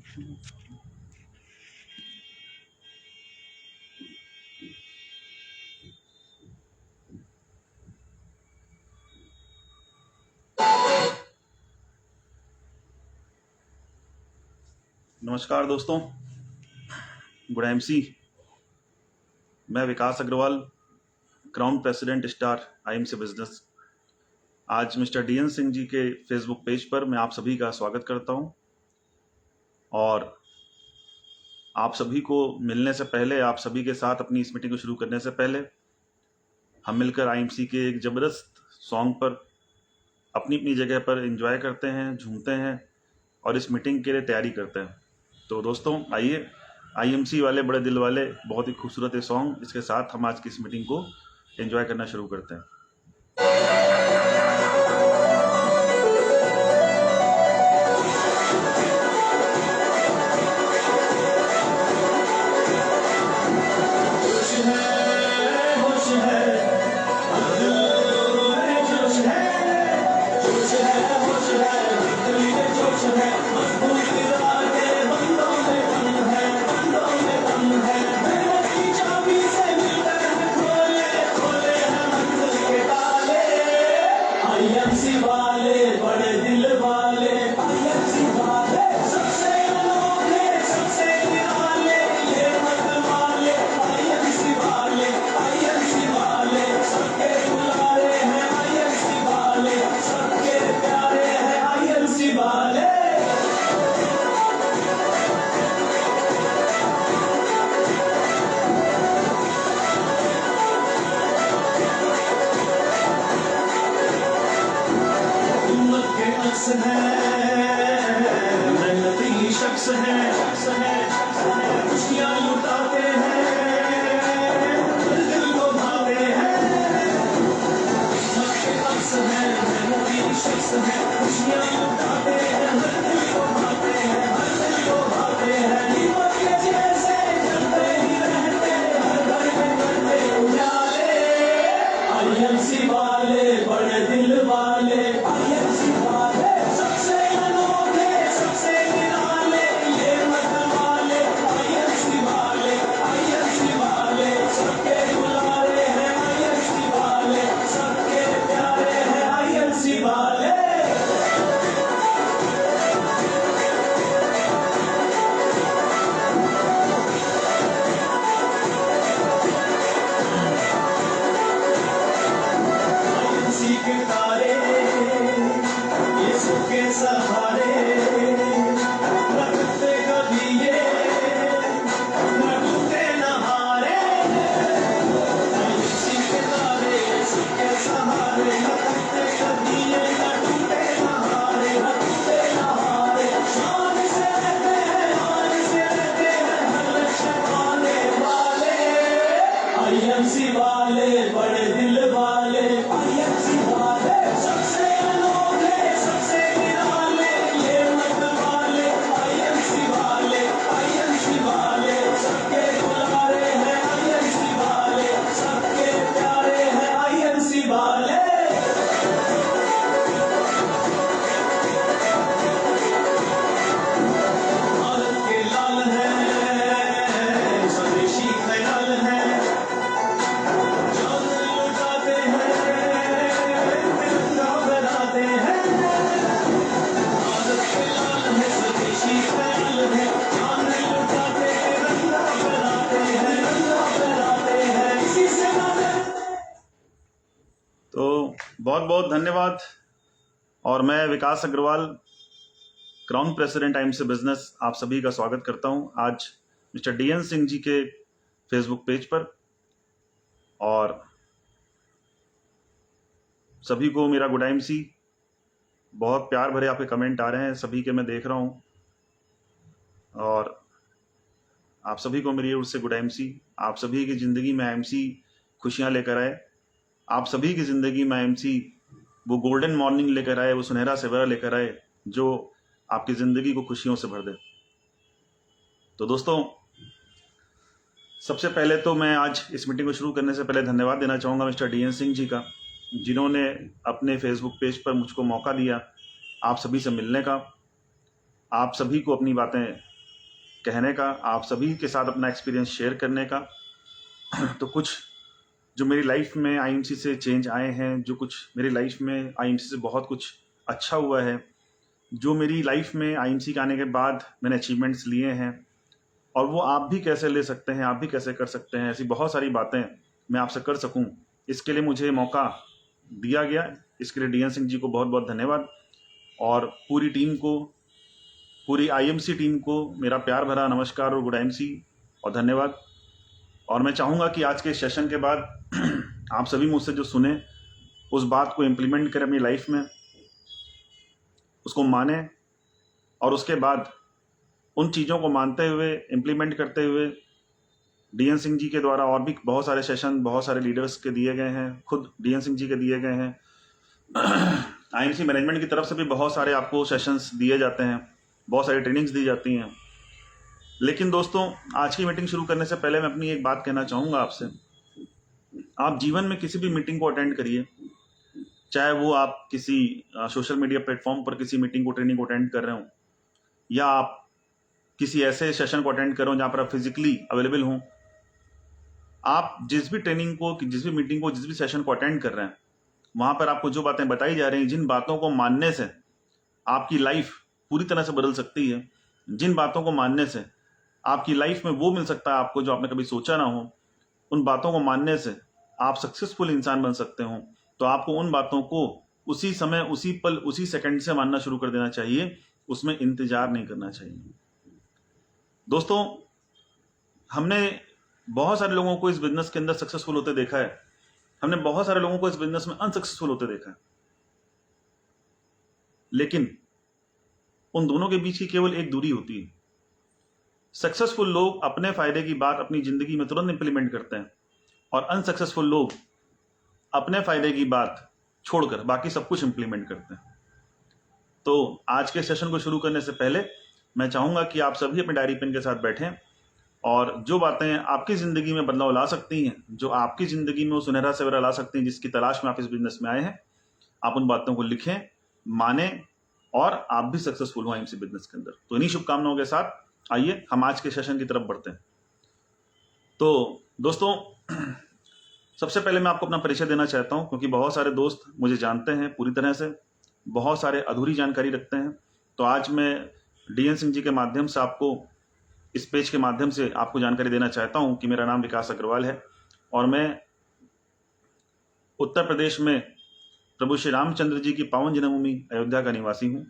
नमस्कार दोस्तों, गुड एमसी। मैं Vikas Agarwal, crown president star IMC business. आज मिस्टर डीएन सिंह जी के फेसबुक पेज पर मैं आप सभी का स्वागत करता हूं। और आप सभी को मिलने से पहले, आप सभी के साथ अपनी इस मीटिंग को शुरू करने से पहले हम मिलकर आईएमसी के एक ज़बरदस्त सॉन्ग पर अपनी अपनी जगह पर एंजॉय करते हैं, झूमते हैं और इस मीटिंग के लिए तैयारी करते हैं। तो दोस्तों आइए, आईएमसी वाले बड़े दिल वाले बहुत ही खूबसूरत है सॉन्ग, इसके साथ हम आज की इस मीटिंग को एंजॉय करना शुरू करते हैं। आईएमसी वाले बड़े दिल वाले, आईएमसी वाले सबसे अनोखे, सबसे निराले, ये मत वाले, आईएमसी वाले सबके दुलारे हैं, आईएमसी वाले सबके प्यारे हैं, आईएमसी वाले। है मेहनती शख्स है, खुशियाँ लुटाते हैं, दिल को भाते हैं। शख्स है, मेहनती शख्स है, खुशियाँ लुटाते हैं, दिल को भाते हैं, दिल को भाते हैं। दीपक के जैसे जलते ही रहते, हर घर में करते उजाले। आईएमसी वाले बड़े दिल वाले, आईएमसी वाले सबसे अनोखे, सबसे निराले, ये मत वाले, आईएमसी वाले सबके दुलारे हैं, आईएमसी वाले सबके प्यारे हैं, आईएमसी वाले। आईएमसी के तारे के सहारे रखते कभी ये न टूटे न हारे। आईएमसी के तारे के सहारे रखते कभी ये न टूटे न हारे, न टूटे न हारे। शान से रहते हैं, मान से रहते हैं, हर लक्ष्य पाने वाले। आईएमसी वाले बड़े दिल वाले, आईएमसी वाले सबसे अनोखे, सबसे निराले, ये मत वाले, आईएमसी वाले सबके दुलारे हैं, आईएमसी वाले सबके प्यारे हैं, आईएमसी वाले। भारत के लाल हैं, स्वदेशी ख्याल हैं, जान लुटाते हैं, तिरंगा बनाते हैं। भारत के लाल हैं, स्वदेशी ख्याल हैं, जान लुटाते, तिरंगा बनाते हैं, तिरंगा बनाते हैं, इसी से तो बहुत बहुत धन्यवाद। और मैं Vikas Agarwal, crown president IMC business, आप सभी का स्वागत करता हूं आज मिस्टर डीएन सिंह जी के फेसबुक पेज पर। और सभी को मेरा गुड एमसी। बहुत प्यार भरे आपके कमेंट आ रहे हैं, सभी के मैं देख रहा हूं। और आप सभी को मेरी ओर से गुड एमसी। आप सभी की ज़िंदगी में आईएमसी खुशियां लेकर आए, आप सभी की ज़िंदगी में आईएमसी वो गोल्डन मॉर्निंग लेकर आए, वो सुनहरा सवेरा लेकर आए जो आपकी ज़िंदगी को खुशियों से भर दे। तो दोस्तों, सबसे पहले तो मैं आज इस मीटिंग को शुरू करने से पहले धन्यवाद देना चाहूँगा मिस्टर डीएन सिंह जी का, जिन्होंने अपने फेसबुक पेज पर मुझको मौका दिया आप सभी से मिलने का, आप सभी को अपनी बातें कहने का, आप सभी के साथ अपना एक्सपीरियंस शेयर करने का। तो कुछ जो मेरी लाइफ में आईएमसी से चेंज आए हैं, जो कुछ मेरी लाइफ में आईएमसी से बहुत कुछ अच्छा हुआ है, जो मेरी लाइफ में आईएमसी के आने के बाद मैंने अचीवमेंट्स लिए हैं, और वो आप भी कैसे ले सकते हैं, आप भी कैसे कर सकते हैं, ऐसी बहुत सारी बातें मैं आपसे कर सकूं, इसके लिए मुझे मौका दिया गया। इसके लिए डीएन सिंह जी को बहुत बहुत धन्यवाद, और पूरी टीम को, पूरी आईएमसी टीम को मेरा प्यार भरा नमस्कार और गुड आईएमसी और धन्यवाद। और मैं चाहूँगा कि आज के सेशन के बाद आप सभी मुझसे जो सुने उस बात को इम्प्लीमेंट करें अपनी लाइफ में, उसको माने, और उसके बाद उन चीज़ों को मानते हुए, इम्प्लीमेंट करते हुए, डीएन सिंह जी के द्वारा और भी बहुत सारे सेशन, बहुत सारे लीडर्स के दिए गए हैं, खुद डीएन सिंह जी के दिए गए हैं, आईएमसी मैनेजमेंट की तरफ से भी बहुत सारे आपको सेशंस दिए जाते हैं, बहुत सारी ट्रेनिंग्स दी जाती हैं। लेकिन दोस्तों, आज की मीटिंग शुरू करने से पहले मैं अपनी एक बात कहना चाहूँगा आपसे। आप जीवन में किसी भी मीटिंग को अटेंड करिए, चाहे वो आप किसी सोशल मीडिया प्लेटफॉर्म पर किसी मीटिंग को, ट्रेनिंग को अटेंड कर रहे हो, या आप किसी ऐसे सेशन को अटेंड कर रहे हो जहाँ पर आप फिजिकली अवेलेबल हों। आप जिस भी ट्रेनिंग को, जिस भी मीटिंग को, जिस भी सेशन को अटेंड कर रहे हैं, वहाँ पर आपको जो बातें बताई जा रही हैं, जिन बातों को मानने से आपकी लाइफ पूरी तरह से बदल सकती है, जिन बातों को मानने से आपकी लाइफ में वो मिल सकता है आपको जो आपने कभी सोचा ना हो, उन बातों को मानने से आप सक्सेसफुल इंसान बन सकते हो, तो आपको उन बातों को उसी समय, उसी पल, उसी सेकंड से मानना शुरू कर देना चाहिए, उसमें इंतजार नहीं करना चाहिए। दोस्तों, हमने बहुत सारे लोगों को इस बिजनेस के अंदर सक्सेसफुल होते देखा है, हमने बहुत सारे लोगों को इस बिजनेस में अनसक्सेसफुल होते देखा है, लेकिन उन दोनों के बीच की केवल एक दूरी होती है। सक्सेसफुल लोग अपने फायदे की बात अपनी जिंदगी में तुरंत इंप्लीमेंट करते हैं, और अनसक्सेसफुल लोग अपने फायदे की बात छोड़कर बाकी सब कुछ इंप्लीमेंट करते हैं। तो आज के सेशन को शुरू करने से पहले मैं चाहूंगा कि आप सभी अपने डायरी पेन के साथ बैठें, और जो बातें आपकी जिंदगी में बदलाव ला सकती हैं, जो आपकी जिंदगी में वो सुनहरा सवेरा ला सकती हैं जिसकी तलाश में आप इस बिजनेस में आए हैं, आप उन बातों को लिखें, माने, और आप भी सक्सेसफुल हो आईएमसी बिजनेस के अंदर। तो इन्हीं शुभकामनाओं के साथ आइए हम आज के सेशन की तरफ बढ़ते हैं। तो दोस्तों, सबसे पहले मैं आपको अपना परिचय देना चाहता हूं, क्योंकि बहुत सारे दोस्त मुझे जानते हैं पूरी तरह से, बहुत सारे अधूरी जानकारी रखते हैं। तो आज मैं डीएन सिंह जी के माध्यम से आपको, इस पेज के माध्यम से आपको जानकारी देना चाहता हूं कि मेरा नाम विकास अग्रवाल है, और मैं उत्तर प्रदेश में प्रभु श्री रामचंद्र जी की पावन जन्मभूमि अयोध्या का निवासी हूं।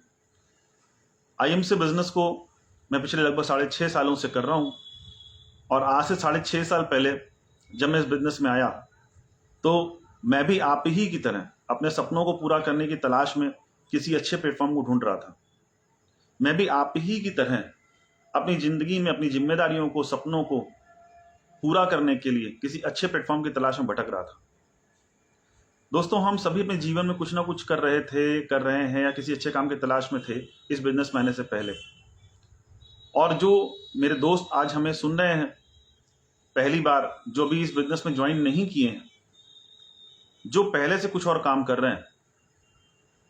आईएमसी बिजनेस को मैं पिछले लगभग 6.5 सालों से कर रहा हूं, और आज से 6.5 साल पहले जब मैं इस बिजनेस में आया, तो मैं भी आप ही की तरह अपने सपनों को पूरा करने की तलाश में किसी अच्छे प्लेटफॉर्म को ढूंढ रहा था। मैं भी आप ही की तरह अपनी जिंदगी में अपनी जिम्मेदारियों को, सपनों को पूरा करने के लिए किसी अच्छे प्लेटफॉर्म की तलाश में भटक रहा था। दोस्तों, हम सभी अपने जीवन में कुछ ना कुछ कर रहे थे, कर रहे हैं, या किसी अच्छे काम की तलाश में थे इस बिजनेस में आने से पहले। और जो मेरे दोस्त आज हमें सुन रहे हैं पहली बार, जो भी इस बिजनेस में ज्वाइन नहीं किए हैं, जो पहले से कुछ और काम कर रहे हैं,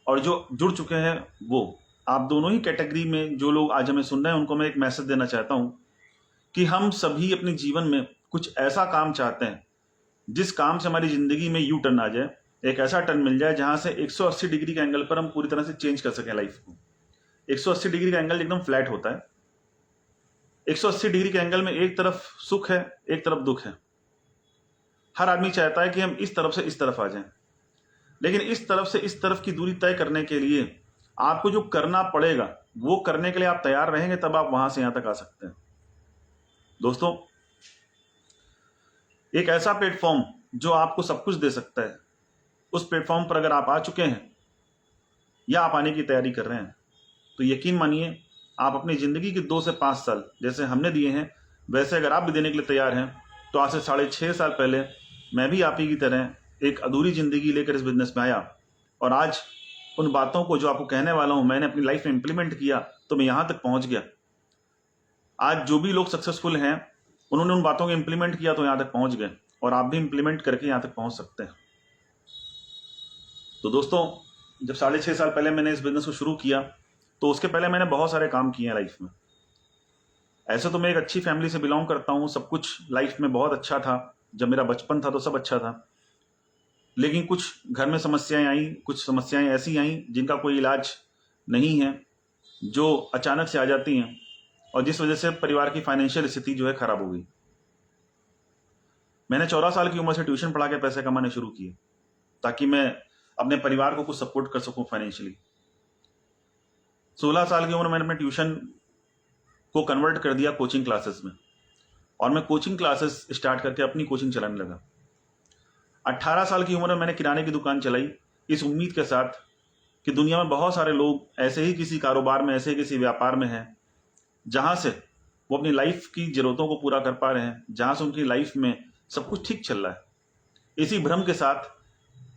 और जो जुड़ चुके हैं, वो आप दोनों ही कैटेगरी में जो लोग आज हमें सुन रहे हैं, उनको मैं एक मैसेज देना चाहता हूं कि हम सभी अपने जीवन में कुछ ऐसा काम चाहते हैं जिस काम से हमारी जिंदगी में यू टर्न आ जाए, एक ऐसा टर्न मिल जाए जहां से 180 डिग्री के एंगल पर हम पूरी तरह से चेंज कर सकें लाइफ को। 180 डिग्री का एंगल एकदम फ्लैट होता है। 180 डिग्री के एंगल में एक तरफ सुख है, एक तरफ दुख है। हर आदमी चाहता है कि हम इस तरफ से इस तरफ आ जाएं, लेकिन इस तरफ से इस तरफ की दूरी तय करने के लिए आपको जो करना पड़ेगा, वो करने के लिए आप तैयार रहेंगे, तब आप वहां से यहां तक आ सकते हैं। दोस्तों, एक ऐसा प्लेटफॉर्म जो आपको सब कुछ दे सकता है, उस प्लेटफॉर्म पर अगर आप आ चुके हैं या आप आने की तैयारी कर रहे हैं, तो यकीन मानिए आप अपनी जिंदगी के 2 से 5 साल जैसे हमने दिए हैं, वैसे अगर आप भी देने के लिए तैयार हैं, तो आज से 6.5 साल पहले मैं भी आप ही की तरह एक अधूरी जिंदगी लेकर इस बिजनेस में आया, और आज उन बातों को जो आपको कहने वाला हूं मैंने अपनी लाइफ में इंप्लीमेंट किया, तो मैं यहां तक पहुंच गया। आज जो भी लोग सक्सेसफुल हैं, उन्होंने उन बातों को इंप्लीमेंट किया तो यहां तक पहुंच गए, और आप भी इंप्लीमेंट करके यहां तक पहुंच सकते हैं। तो दोस्तों, जब 6.5 साल पहले मैंने इस बिजनेस को शुरू किया, तो उसके पहले मैंने बहुत सारे काम किए हैं लाइफ में। ऐसे तो मैं एक अच्छी फैमिली से बिलोंग करता हूँ, सब कुछ लाइफ में बहुत अच्छा था। जब मेरा बचपन था तो सब अच्छा था, लेकिन कुछ घर में समस्याएं आई, कुछ समस्याएं ऐसी आई जिनका कोई इलाज नहीं है, जो अचानक से आ जाती हैं और जिस वजह से परिवार की फाइनेंशियल स्थिति जो है खराब हो गई। मैंने 14 साल की उम्र से ट्यूशन पढ़ा के पैसे कमाने शुरू किए ताकि मैं अपने परिवार को कुछ सपोर्ट कर सकूं फाइनेंशियली। 16 साल की उम्र में मैंने अपने ट्यूशन को कन्वर्ट कर दिया कोचिंग क्लासेस में, और मैं कोचिंग क्लासेस स्टार्ट करके अपनी कोचिंग चलाने लगा। 18 साल की उम्र में मैंने किराने की दुकान चलाई, इस उम्मीद के साथ कि दुनिया में बहुत सारे लोग ऐसे ही किसी कारोबार में, ऐसे ही किसी व्यापार में हैं जहां से वो अपनी लाइफ की जरूरतों को पूरा कर पा रहे हैं, जहां से उनकी लाइफ में सब कुछ ठीक चल रहा है। इसी भ्रम के साथ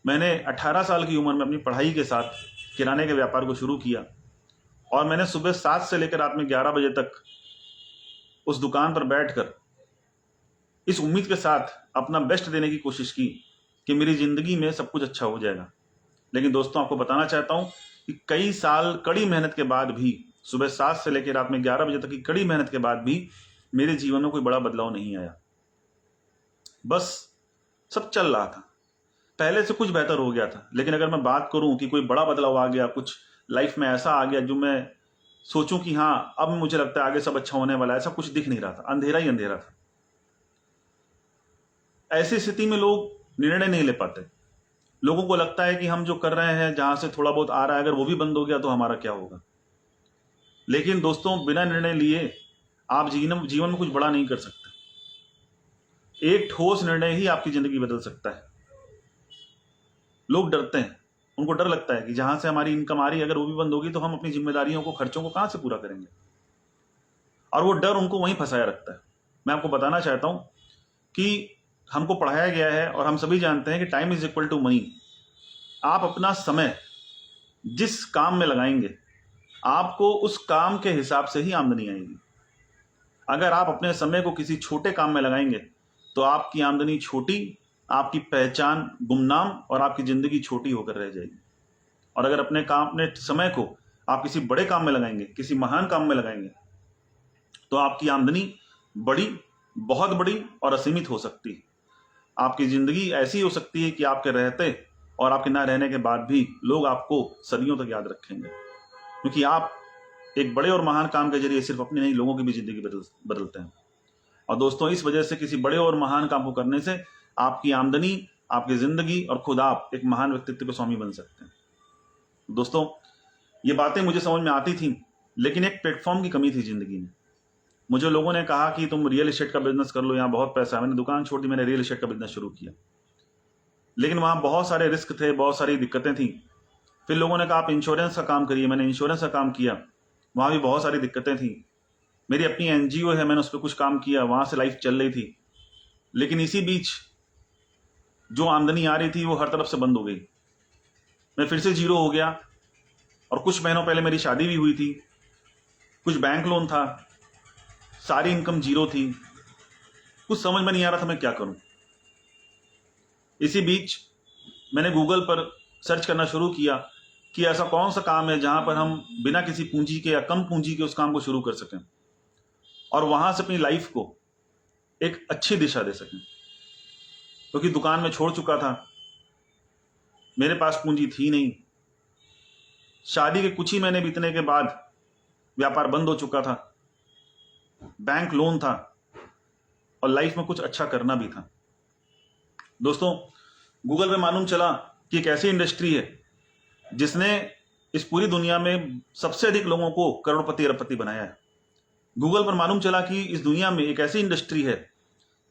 मैंने 18 साल की उम्र में अपनी पढ़ाई के साथ किराने के व्यापार को शुरू किया, और मैंने सुबह 7 से लेकर रात में 11 बजे तक उस दुकान पर बैठकर इस उम्मीद के साथ अपना बेस्ट देने की कोशिश की कि मेरी जिंदगी में सब कुछ अच्छा हो जाएगा। लेकिन दोस्तों, आपको बताना चाहता हूं कि कई साल कड़ी मेहनत के बाद भी, सुबह 7 से लेकर रात में 11 बजे तक की कड़ी मेहनत के बाद भी मेरे जीवन में कोई बड़ा बदलाव नहीं आया। बस सब चल रहा था, पहले से कुछ बेहतर हो गया था, लेकिन अगर मैं बात करूं कि कोई बड़ा बदलाव आ गया, कुछ लाइफ में ऐसा आ गया जो मैं सोचूं कि हाँ अब मुझे लगता है आगे सब अच्छा होने वाला है, ऐसा कुछ दिख नहीं रहा था। अंधेरा ही अंधेरा था। ऐसी स्थिति में लोग निर्णय नहीं ले पाते। लोगों को लगता है कि हम जो कर रहे हैं, जहां से थोड़ा बहुत आ रहा है, अगर वो भी बंद हो गया तो हमारा क्या होगा। लेकिन दोस्तों, बिना निर्णय लिए आप जीवन में कुछ बड़ा नहीं कर सकते। एक ठोस निर्णय ही आपकी जिंदगी बदल सकता है। लोग डरते हैं, उनको डर लगता है कि जहां से हमारी इनकम आ रही है, अगर वो भी बंद होगी तो हम अपनी जिम्मेदारियों को, खर्चों को कहां से पूरा करेंगे, और वो डर उनको वहीं फंसाया रखता है। मैं आपको बताना चाहता हूं कि हमको पढ़ाया गया है और हम सभी जानते हैं कि time is equal to money. आप अपना समय जिस काम में लगाएंगे, आपको उस काम के हिसाब से ही आमदनी आएगी। अगर आप अपने समय को किसी छोटे काम में लगाएंगे तो आपकी आमदनी छोटी, आपकी पहचान गुमनाम और आपकी जिंदगी छोटी होकर रह जाएगी। और अगर अपने समय को आप किसी बड़े काम में लगाएंगे, किसी महान काम में लगाएंगे, तो आपकी आमदनी बड़ी, बहुत बड़ी और असीमित हो सकती है। आपकी जिंदगी ऐसी हो सकती है कि आपके रहते और आपके ना रहने के बाद भी लोग आपको सदियों तक याद रखेंगे, क्योंकि आप एक बड़े और महान काम के जरिए सिर्फ अपनी नहीं, लोगों की भी जिंदगी बदलते हैं। और दोस्तों, इस वजह से किसी बड़े और महान काम को करने से आपकी आमदनी, आपकी जिंदगी और खुद आप एक महान व्यक्तित्व के स्वामी बन सकते हैं। दोस्तों, ये बातें मुझे समझ में आती थी, लेकिन एक प्लेटफॉर्म की कमी थी जिंदगी में। मुझे लोगों ने कहा कि तुम रियल एस्टेट का बिजनेस कर लो, यहाँ बहुत पैसा है। मैंने दुकान छोड़ दी, मैंने रियल एस्टेट का बिजनेस शुरू किया, लेकिन वहां बहुत सारे रिस्क थे, बहुत सारी दिक्कतें थी। फिर लोगों ने कहा आप इंश्योरेंस का काम करिए, मैंने इंश्योरेंस का काम किया, वहां भी बहुत सारी दिक्कतें थी। मेरी अपनी एनजीओ है, मैंने उस पर कुछ काम किया, वहां से लाइफ चल रही थी। लेकिन इसी बीच जो आमदनी आ रही थी वो हर तरफ से बंद हो गई। मैं फिर से जीरो हो गया, और कुछ महीनों पहले मेरी शादी भी हुई थी, कुछ बैंक लोन था, सारी इनकम जीरो थी। कुछ समझ में नहीं आ रहा था मैं क्या करूं। इसी बीच मैंने गूगल पर सर्च करना शुरू किया कि ऐसा कौन सा काम है जहां पर हम बिना किसी पूंजी के या कम पूंजी के उस काम को शुरू कर सकें और वहां से अपनी लाइफ को एक अच्छी दिशा दे सकें। क्योंकि दुकान में छोड़ चुका था, मेरे पास पूंजी थी नहीं, शादी के कुछ ही महीने बीतने के बाद व्यापार बंद हो चुका था, बैंक लोन था, और लाइफ में कुछ अच्छा करना भी था। दोस्तों, गूगल पे मालूम चला कि एक ऐसी इंडस्ट्री है जिसने इस पूरी दुनिया में सबसे अधिक लोगों को करोड़पति अरबपति बनाया है। गूगल पर मालूम चला कि इस दुनिया में एक ऐसी इंडस्ट्री है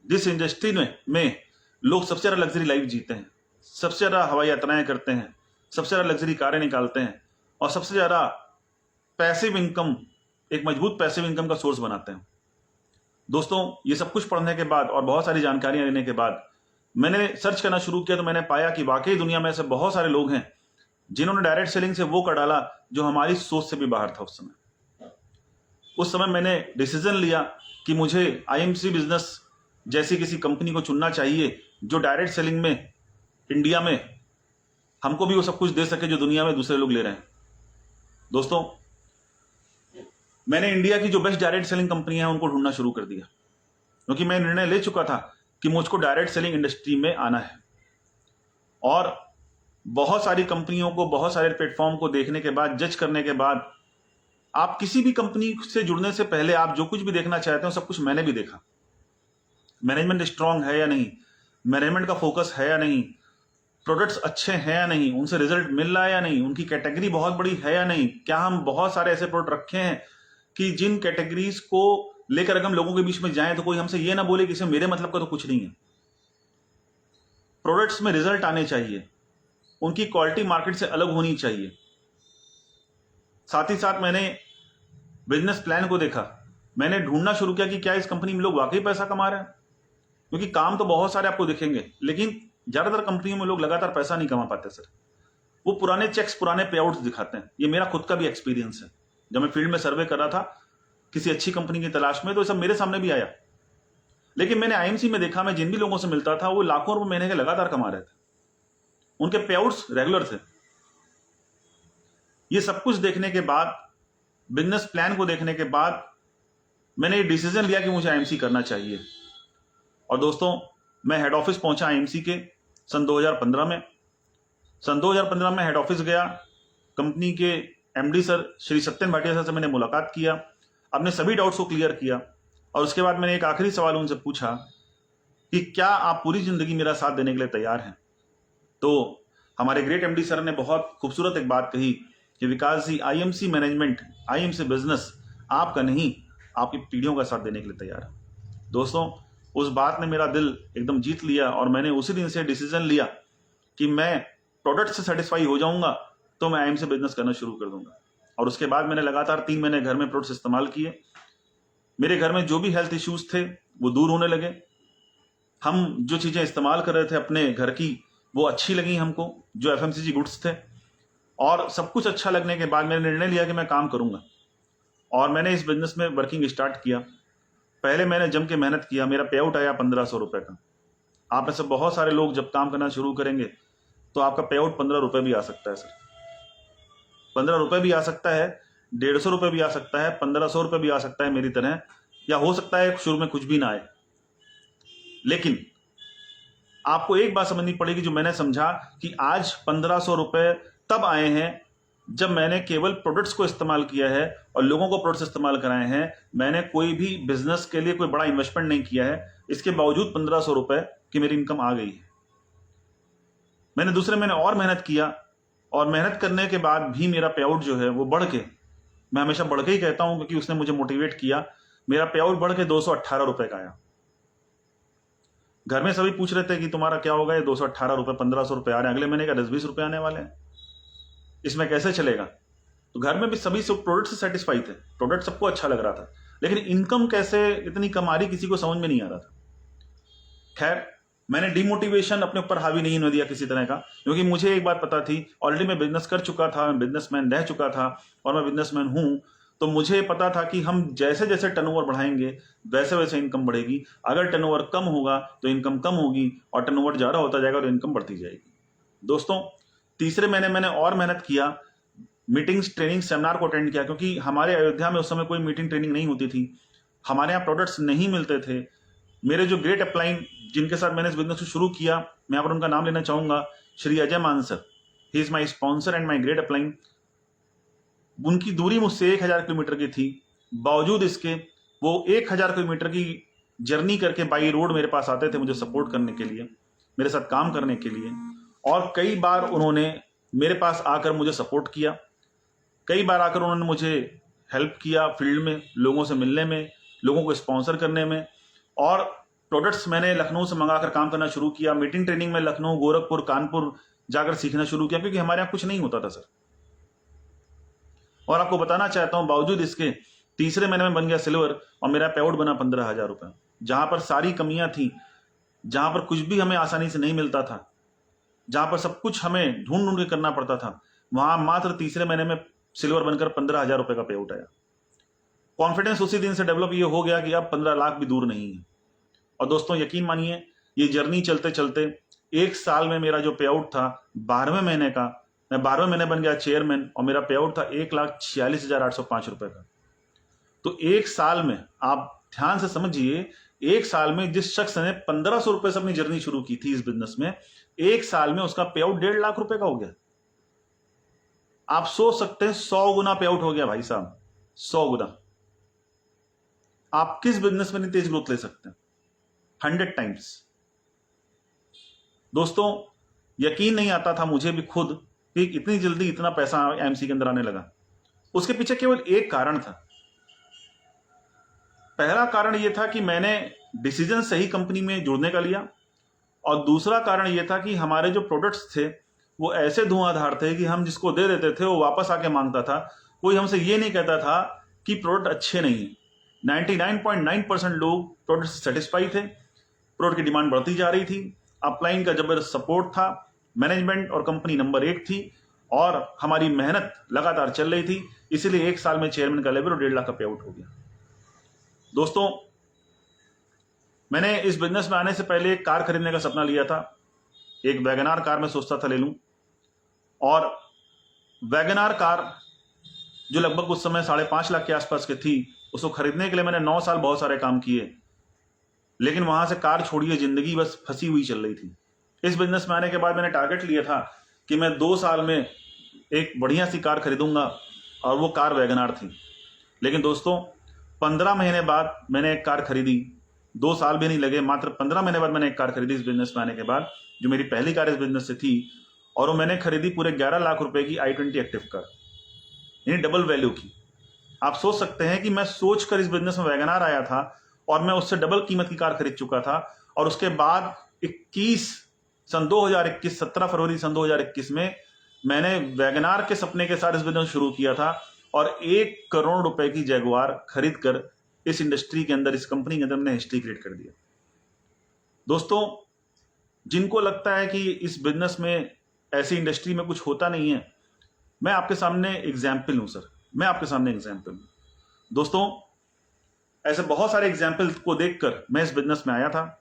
जिस इंडस्ट्री में लोग सबसे ज्यादा लग्जरी लाइफ जीते हैं, सबसे ज्यादा हवाई यात्राएं करते हैं, सबसे ज्यादा लग्जरी कारें निकालते हैं, और सबसे ज्यादा पैसिव इनकम, एक मजबूत पैसिव इनकम का सोर्स बनाते हैं। दोस्तों, ये सब कुछ पढ़ने के बाद और बहुत सारी जानकारियां लेने के बाद मैंने सर्च करना शुरू किया, तो मैंने पाया कि वाकई दुनिया में ऐसे बहुत सारे लोग हैं जिन्होंने डायरेक्ट सेलिंग से वो कर डाला जो हमारी सोच से भी बाहर था। उस समय मैंने डिसीजन लिया कि मुझे आईएमसी बिजनेस जैसी किसी कंपनी को चुनना चाहिए जो डायरेक्ट सेलिंग में इंडिया में हमको भी वो सब कुछ दे सके जो दुनिया में दूसरे लोग ले रहे हैं। दोस्तों, मैंने इंडिया की जो बेस्ट डायरेक्ट सेलिंग कंपनियां हैं उनको ढूंढना शुरू कर दिया, क्योंकि मैं निर्णय ले चुका था कि मुझको डायरेक्ट सेलिंग इंडस्ट्री में आना है। और बहुत सारी कंपनियों को, बहुत सारे प्लेटफॉर्म को देखने के बाद, जज करने के बाद, आप किसी भी कंपनी से जुड़ने से पहले आप जो कुछ भी देखना चाहते हो सब कुछ मैंने भी देखा। मैनेजमेंट स्ट्रांग है या नहीं, मैनेजमेंट का फोकस है या नहीं, प्रोडक्ट्स अच्छे हैं या नहीं, उनसे रिजल्ट मिल रहा है या नहीं, उनकी कैटेगरी बहुत बड़ी है या नहीं, क्या हम बहुत सारे ऐसे प्रोडक्ट रखे हैं कि जिन कैटेगरीज को लेकर अगर हम लोगों के बीच में जाएं तो कोई हमसे ये ना बोले कि इसमें मेरे मतलब का तो कुछ नहीं है। प्रोडक्ट्स में रिजल्ट आने चाहिए, उनकी क्वालिटी मार्केट से अलग होनी चाहिए। साथ ही साथ मैंने बिजनेस प्लान को देखा, मैंने ढूंढना शुरू किया कि क्या इस कंपनी में लोग वाकई पैसा कमा रहे हैं, क्योंकि काम तो बहुत सारे आपको दिखेंगे लेकिन ज्यादातर कंपनियों में लोग लगातार पैसा नहीं कमा पाते सर। वो पुराने चेक्स, पुराने पे आउट्स दिखाते हैं। ये मेरा खुद का भी एक्सपीरियंस है। जब मैं फील्ड में सर्वे कर रहा था किसी अच्छी कंपनी की तलाश में, तो सब मेरे सामने भी आया। लेकिन मैंने आईएमसी में देखा, मैं जिन भी लोगों से मिलता था वो लाखों रुपए महीने के लगातार कमा रहे थे, उनके पे आउट्स रेगुलर थे। ये सब कुछ देखने के बाद, बिजनेस प्लान को देखने के बाद मैंने ये डिसीजन लिया कि मुझे आईएमसी करना चाहिए। और दोस्तों, मैं हेड ऑफिस पहुंचा आईएमसी के सन 2015 में। सन 2015 में हेड ऑफिस गया, कंपनी के MD sir Shri Satyan Bhatia sir से मैंने मुलाकात किया, अपने सभी डाउट्स को क्लियर किया। और उसके बाद मैंने एक आखिरी सवाल उनसे पूछा कि क्या आप पूरी जिंदगी मेरा साथ देने के लिए तैयार हैं? तो हमारे ग्रेट एमडी सर ने बहुत खूबसूरत एक बात कही कि विकास जी, आईएमसी मैनेजमेंट, आईएमसी बिजनेस आपका नहीं, आपकी पीढ़ियों का साथ देने के लिए तैयार है। दोस्तों, उस बात ने मेरा दिल एकदम जीत लिया और मैंने उसी दिन से डिसीजन लिया कि मैं प्रोडक्ट से सेटिस्फाई हो जाऊंगा तो मैं आईएमसी बिजनेस करना शुरू कर दूंगा। और उसके बाद मैंने लगातार 3 महीने घर में प्रोडक्ट्स इस्तेमाल किए। मेरे घर में जो भी हेल्थ इश्यूज थे वो दूर होने लगे। हम जो चीजें इस्तेमाल कर रहे थे अपने घर की, वो अच्छी लगी हमको, जो एफएमसीजी गुड्स थे। और सब कुछ अच्छा लगने के बाद मैंने निर्णय लिया कि मैं काम करूंगा और मैंने इस बिजनेस में वर्किंग स्टार्ट किया। पहले मैंने जम के मेहनत किया, मेरा पे आउट आया 1500 रुपए का। आप में से बहुत सारे लोग जब काम करना शुरू करेंगे तो आपका पे आउट 15 रुपए भी आ सकता है सर। 15 रुपए भी आ सकता है, 150 रुपए भी आ सकता है, 1500 रुपए भी आ सकता है मेरी तरह, या हो सकता है शुरू में कुछ भी ना आए। लेकिन आपको एक बात समझनी पड़ेगी जो मैंने समझा कि आज 1500 रुपए तब आए हैं जब मैंने केवल प्रोडक्ट्स को इस्तेमाल किया है और लोगों को प्रोडक्ट्स इस्तेमाल कराए हैं। मैंने कोई भी बिजनेस के लिए कोई बड़ा इन्वेस्टमेंट नहीं किया है, इसके बावजूद 1500 रुपए की मेरी इनकम आ गई है। मैंने दूसरे महीने और मेहनत किया और मेहनत करने के बाद भी मेरा पे आउट जो है वो बढ़ के, मैं हमेशा बढ़ के ही कहता हूं क्योंकि उसने मुझे मोटिवेट किया, मेरा पे आउट बढ़ के 218 रुपए का आया। घर में सभी पूछ रहे थे कि तुम्हारा क्या होगा, ये 218 रुपए, 1500 रुपए आ रहे हैं, अगले महीने का 10-20 रुपए आने वाले हैं, इसमें कैसे चलेगा? तो घर में भी सभी सब प्रोडक्ट से सेटिस्फाई थे, प्रोडक्ट सबको अच्छा लग रहा था, लेकिन इनकम कैसे इतनी कम आ रही किसी को समझ में नहीं आ रहा था। खैर, मैंने डिमोटिवेशन अपने ऊपर हावी नहीं होने दिया किसी तरह का, क्योंकि मुझे एक बात पता थी, ऑलरेडी मैं बिजनेस कर चुका था, मैं बिजनेसमैन रह चुका था और मैं बिजनेसमैन हूं। तो मुझे पता था कि हम जैसे जैसे टर्नओवर बढ़ाएंगे वैसे वैसे इनकम बढ़ेगी। अगर टर्नओवर कम होगा तो इनकम कम होगी और टर्नओवर ज्यादा होता जाएगा तो इनकम बढ़ती जाएगी। दोस्तों, तीसरे महीने मैंने और मेहनत किया, मीटिंग्स, ट्रेनिंग, सेमिनार को अटेंड किया, क्योंकि हमारे अयोध्या में उस समय कोई मीटिंग ट्रेनिंग नहीं होती थी, हमारे यहाँ प्रोडक्ट्स नहीं मिलते थे। मेरे जो ग्रेट अपलाइन जिनके साथ मैंने इस बिजनेस को शुरू किया, मैं यहाँ पर उनका नाम लेना चाहूंगा, श्री अजय मान sir, he is my sponsor and my great upline. उनकी दूरी मुझसे 1000 किलोमीटर की थी, बावजूद इसके वो 1000 किलोमीटर की जर्नी करके बाई रोड मेरे पास आते थे मुझे सपोर्ट करने के लिए, मेरे साथ काम करने के लिए। और कई बार उन्होंने मेरे पास आकर मुझे सपोर्ट किया, कई बार आकर उन्होंने मुझे हेल्प किया फील्ड में, लोगों से मिलने में, लोगों को स्पॉन्सर करने में। और प्रोडक्ट्स मैंने लखनऊ से मंगाकर काम करना शुरू किया, मीटिंग ट्रेनिंग में लखनऊ, गोरखपुर, कानपुर जाकर सीखना शुरू किया, क्योंकि हमारे यहाँ कुछ नहीं होता था सर। और आपको बताना चाहता हूं, बावजूद इसके तीसरे महीने में बन गया सिल्वर और मेरा पे आउट बना 15,000 रुपए। जहां पर सारी कमियां थी, जहां पर कुछ भी हमें आसानी से नहीं मिलता था, जहां पर सब कुछ हमें ढूंढ ढूंढ के करना पड़ता था, वहां मात्र तीसरे महीने में सिल्वर बनकर 15,000 रुपए का पे आउट आया। कॉन्फिडेंस उसी दिन से डेवलप ये हो गया कि अब 15 लाख भी दूर नहीं है। और दोस्तों, यकीन मानिए, ये जर्नी चलते चलते 1 साल में मेरा जो पे आउट था 12वें महीने का, मैं 12वें महीने बन गया चेयरमैन और मेरा पे आउट था 1,46,805 रुपए का। तो एक साल में आप ध्यान से समझिए, एक साल में जिस शख्स ने 1500 रुपए से अपनी जर्नी शुरू की थी इस बिजनेस में, एक साल में उसका पे आउट 1.5 लाख रुपए का हो गया। आप सोच सकते हैं 100 गुना पे आउट हो गया भाई साहब, 100 गुना। आप किस बिजनेस में नहीं तेज ग्रोथ ले सकते हैं? 100 टाइम्स। दोस्तों यकीन नहीं आता था मुझे भी खुद कि इतनी जल्दी इतना पैसा एमसी के अंदर आने लगा। उसके पीछे केवल एक कारण था। पहला कारण यह था कि मैंने डिसीजन सही कंपनी में जुड़ने का लिया, और दूसरा कारण यह था कि हमारे जो प्रोडक्ट्स थे वो ऐसे धुआंधार थे कि हम जिसको दे देते थे वो वापस आके मांगता था। कोई हमसे ये नहीं कहता था कि प्रोडक्ट अच्छे नहीं है। 99.9% लोग प्रोडक्ट से सेटिस्फाई थे, प्रोडक्ट की डिमांड बढ़ती जा रही थी, अपलाइन का जबरदस्त सपोर्ट था, मैनेजमेंट और कंपनी नंबर 1 थी, और हमारी मेहनत लगातार चल रही थी। इसीलिए एक साल में चेयरमैन का लेवल और 1.5 लाख का पे आउट हो गया। दोस्तों मैंने इस बिजनेस में आने से पहले एक कार खरीदने का सपना लिया था। एक वैगनार कार में सोचता था ले लूं, और वैगनार कार जो लगभग उस समय 5.5 लाख के आसपास की थी, उसको खरीदने के लिए मैंने 9 साल बहुत सारे काम किए, लेकिन वहां से कार छोड़िए जिंदगी बस फंसी हुई चल रही थी। इस बिजनेस में आने के बाद मैंने टारगेट लिया था कि मैं 2 साल में एक बढ़िया सी कार खरीदूंगा, और वो कार वैगनार थी। लेकिन दोस्तों 15 महीने बाद मैंने एक कार खरीदी। 2 साल भी नहीं लगे, मात्र 15 महीने बाद मैंने एक कार खरीदी इस बिजनेस में आने के बाद, जो मेरी पहली कार इस बिजनेस से थी, और वो मैंने खरीदी पूरे 11 लाख रुपए की i20 एक्टिव कार, यानी डबल वैल्यू की। आप सोच सकते हैं कि मैं सोचकर इस बिजनेस में वैगनार आया था, और मैं उससे डबल कीमत की कार खरीद चुका था। और उसके बाद 17 फरवरी सन 2021 में मैंने वैगनार के सपने के साथ इस बिजनेस शुरू किया था, और 1 करोड़ रुपए की जैगुआर खरीद कर इस इंडस्ट्री के अंदर, इस कंपनी के अंदर मैंने हिस्ट्री क्रिएट कर दिया। दोस्तों जिनको लगता है कि इस बिजनेस में, ऐसी इंडस्ट्री में कुछ होता नहीं है, मैं आपके सामने एग्जाम्पल हूं सर, मैं आपके सामने एग्जाम्पल हूं। दोस्तों ऐसे बहुत सारे एग्जाम्पल को देखकर मैं इस बिजनेस में आया था,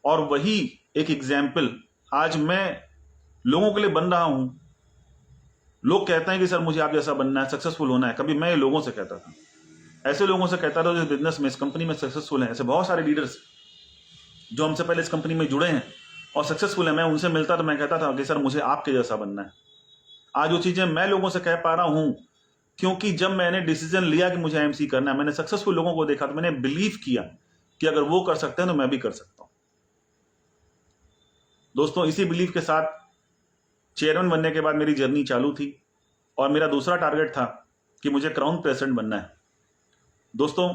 और वही एक एग्जाम्पल आज मैं लोगों के लिए बन रहा हूं। लोग कहते हैं कि सर मुझे आप जैसा बनना है, सक्सेसफुल होना है। कभी मैं लोगों से कहता था, ऐसे लोगों से कहता था जो बिजनेस में, इस कंपनी में सक्सेसफुल हैं। ऐसे बहुत सारे लीडर्स जो हमसे पहले इस कंपनी में जुड़े हैं और सक्सेसफुल है, मैं उनसे मिलता तो मैं कहता था कि सर मुझे आपके जैसा बनना है। आज वो चीजें मैं लोगों से कह पा रहा हूं, क्योंकि जब मैंने डिसीजन लिया कि मुझे एमसी करना है, मैंने सक्सेसफुल लोगों को देखा तो मैंने बिलीव किया कि अगर वो कर सकते हैं तो मैं भी कर सकता हूं। दोस्तों इसी बिलीव के साथ चेयरमैन बनने के बाद मेरी जर्नी चालू थी, और मेरा दूसरा टारगेट था कि मुझे क्राउन प्रेसिडेंट बनना है। दोस्तों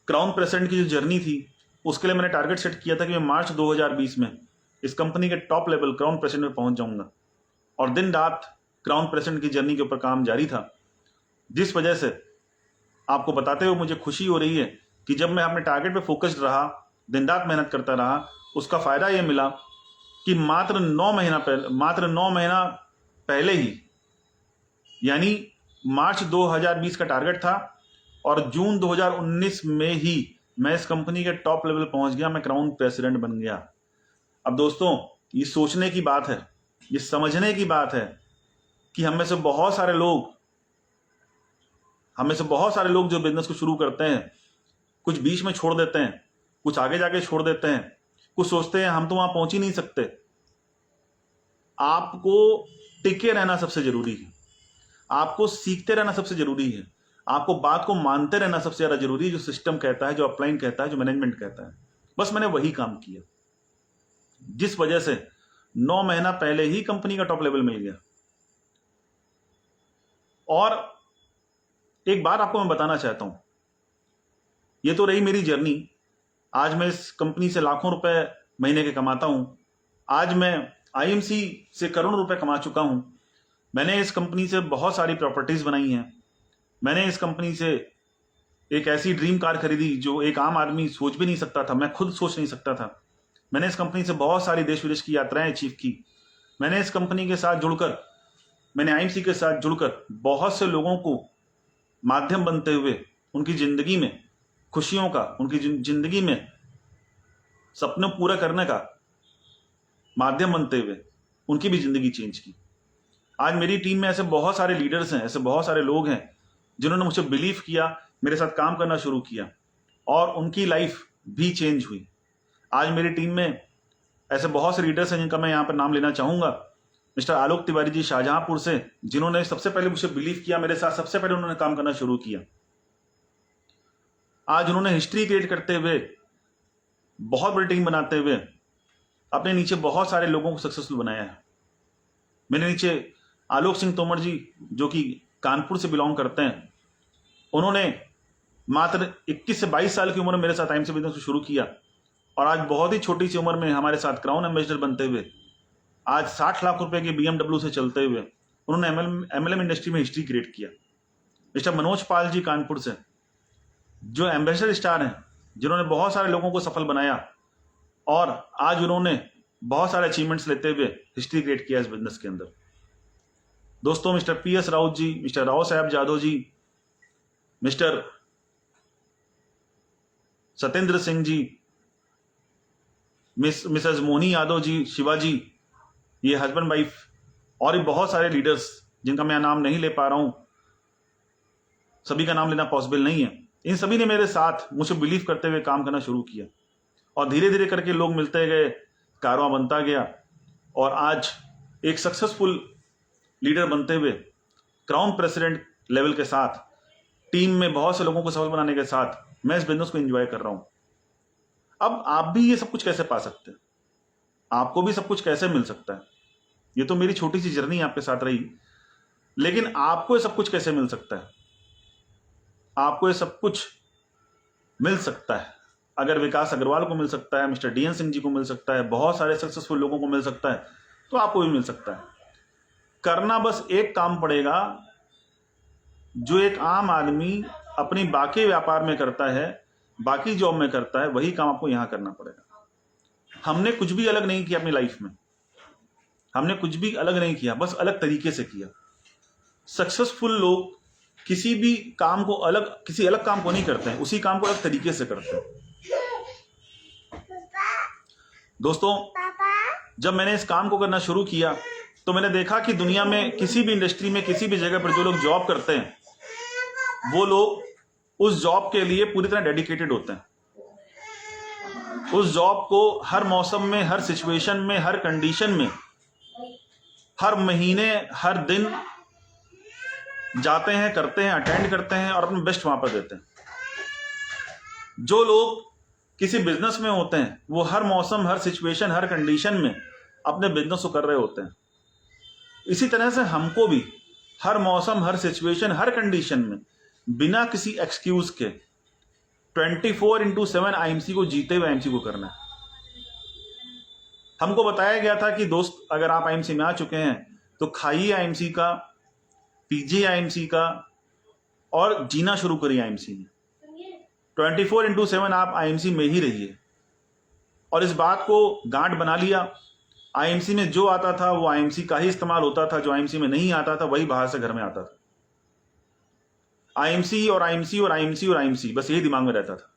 क्राउन प्रेसिडेंट की जो जर्नी थी, उसके लिए मैंने टारगेट सेट किया था कि मैं मार्च 2020 में इस कंपनी के टॉप लेवल क्राउन प्रेसिडेंट में पहुंच जाऊंगा, और दिन रात क्राउन प्रेसिडेंट की जर्नी के ऊपर काम जारी था। जिस वजह से आपको बताते हुए मुझे खुशी हो रही है कि जब मैं अपने टारगेट पे फोकस्ड रहा, दिन रात मेहनत करता रहा, उसका फायदा यह मिला कि मात्र 9 महीना पहले ही, यानी मार्च 2020 का टारगेट था, और जून 2019 में ही मैं इस कंपनी के टॉप लेवल पहुंच गया, मैं क्राउन प्रेसिडेंट बन गया। अब दोस्तों ये सोचने की बात है, ये समझने की बात है कि हम में से बहुत सारे लोग जो बिजनेस को शुरू करते हैं, कुछ बीच में छोड़ देते हैं, कुछ आगे जाके छोड़ देते हैं, कुछ सोचते हैं हम तो वहां पहुंच ही नहीं सकते। आपको टिके रहना सबसे जरूरी है, आपको सीखते रहना सबसे जरूरी है, आपको बात को मानते रहना सबसे ज्यादा जरूरी है, जो सिस्टम कहता है, जो अपलाइन कहता है, जो मैनेजमेंट कहता है। बस मैंने वही काम किया, जिस वजह से 9 महीना पहले ही कंपनी का टॉप लेवल मिल गया। और एक बात आपको मैं बताना चाहता हूं, ये तो रही मेरी जर्नी। आज मैं इस कंपनी से लाखों रुपए महीने के कमाता हूं। आज मैं आईएमसी से करोड़ों रुपए कमा चुका हूं। मैंने इस कंपनी से बहुत सारी प्रॉपर्टीज बनाई हैं। मैंने इस कंपनी से एक ऐसी ड्रीम कार खरीदी जो एक आम आदमी सोच भी नहीं सकता था, मैं खुद सोच नहीं सकता था। मैंने इस कंपनी से बहुत सारी देश विदेश की यात्राएं अचीव की। मैंने इस कंपनी के साथ जुड़कर, मैंने आईएमसी के साथ जुड़कर बहुत से लोगों को माध्यम बनते हुए उनकी जिंदगी में खुशियों का, उनकी जिंदगी में सपने पूरा करने का माध्यम बनते हुए उनकी भी जिंदगी चेंज की। आज मेरी टीम में ऐसे बहुत सारे लीडर्स हैं, ऐसे बहुत सारे लोग हैं जिन्होंने मुझे बिलीव किया मेरे साथ काम करना शुरू किया और उनकी लाइफ भी चेंज हुई। आज मेरी टीम में ऐसे बहुत से लीडर्स हैं जिनका मैं यहाँ पर नाम लेना चाहूँगा। मिस्टर आलोक तिवारी जी शाहजहांपुर से, जिन्होंने सबसे पहले मुझे बिलीव किया, मेरे साथ सबसे पहले उन्होंने काम करना शुरू किया। आज उन्होंने हिस्ट्री क्रिएट करते हुए, बहुत बड़ी टीम बनाते हुए अपने नीचे बहुत सारे लोगों को सक्सेसफुल बनाया है। मेरे नीचे आलोक सिंह तोमर जी, जो कि कानपुर से बिलोंग करते हैं, उन्होंने मात्र 21 से 22 साल की उम्र में मेरे साथ आईएमसी बिजनेस को शुरू किया और आज बहुत ही छोटी सी उम्र में हमारे साथ क्राउन एम्बेसडर बनते हुए, आज 60 लाख रुपए की BMW से चलते हुए उन्होंने MLM इंडस्ट्री में हिस्ट्री क्रिएट किया। मिस्टर मनोज पाल जी कानपुर से, जो एम्बेसडर स्टार हैं, जिन्होंने बहुत सारे लोगों को सफल बनाया और आज उन्होंने बहुत सारे अचीवमेंट्स लेते हुए हिस्ट्री क्रिएट किया इस बिजनेस के अंदर। दोस्तों, मिस्टर PS राउत जी, मिस्टर राव साहब जादव जी, मिस्टर सत्येंद्र सिंह जी, मिसेस मोनी यादव जी, शिवाजी, ये हस्बैंड वाइफ, और भी बहुत सारे लीडर्स जिनका मैं नाम नहीं ले पा रहा हूं, सभी का नाम लेना पॉसिबल नहीं है। इन सभी ने मेरे साथ मुझे बिलीव करते हुए काम करना शुरू किया और धीरे धीरे करके लोग मिलते गए, कारवां बनता गया और आज एक सक्सेसफुल लीडर बनते हुए क्राउन प्रेसिडेंट लेवल के साथ, टीम में बहुत से लोगों को सफल बनाने के साथ मैं इस बिजनेस को एंजॉय कर रहा हूं। अब आप भी ये सब कुछ कैसे पा सकते हैं? आपको भी सब कुछ कैसे मिल सकता है? ये तो मेरी छोटी सी जर्नी आपके साथ रही, लेकिन आपको ये सब कुछ कैसे मिल सकता है? आपको ये सब कुछ मिल सकता है अगर विकास अग्रवाल को मिल सकता है, मिस्टर DN सिंह जी को मिल सकता है, बहुत सारे सक्सेसफुल लोगों को मिल सकता है, तो आपको भी मिल सकता है। करना बस एक काम पड़ेगा जो एक आम आदमी अपनी बाकी व्यापार में करता है, बाकी जॉब में करता है, वही काम आपको यहां करना पड़ेगा। हमने कुछ भी अलग नहीं किया अपनी लाइफ में, हमने कुछ भी अलग नहीं किया, बस अलग तरीके से किया। सक्सेसफुल लोग किसी भी काम को किसी अलग काम को नहीं करते हैं, उसी काम को अलग तरीके से करते हैं। दोस्तों, जब मैंने इस काम को करना शुरू किया तो मैंने देखा कि दुनिया में किसी भी इंडस्ट्री में, किसी भी जगह पर जो लोग जॉब करते हैं, वो लोग उस जॉब के लिए पूरी तरह डेडिकेटेड होते हैं। उस जॉब को हर मौसम में, हर सिचुएशन में, हर कंडीशन में, हर महीने, हर दिन जाते हैं, करते हैं, अटेंड करते हैं और अपना बेस्ट वहां पर देते हैं। जो लोग किसी बिजनेस में होते हैं, वो हर मौसम, हर सिचुएशन, हर कंडीशन में अपने बिजनेस को कर रहे होते हैं। इसी तरह से हमको भी हर मौसम, हर सिचुएशन, हर कंडीशन में बिना किसी एक्सक्यूज के 24/7 आईएमसी को जीते हुए आईएमसी को करना है। हमको बताया गया था कि दोस्त, अगर आप आईएमसी में आ चुके हैं तो खाइए आईएमसी का, पीजिए आईएमसी का और जीना शुरू करिए आईएमसी में। 24/7 आप आईएमसी में ही रहिए। और इस बात को गांठ बना लिया। आईएमसी में जो आता था वो आईएमसी का ही इस्तेमाल होता था, जो आईएमसी में नहीं आता था वही बाहर से घर में आता था। आईएमसी और आईएमसी और आईएमसी और आईएमसी, बस यही दिमाग में रहता था।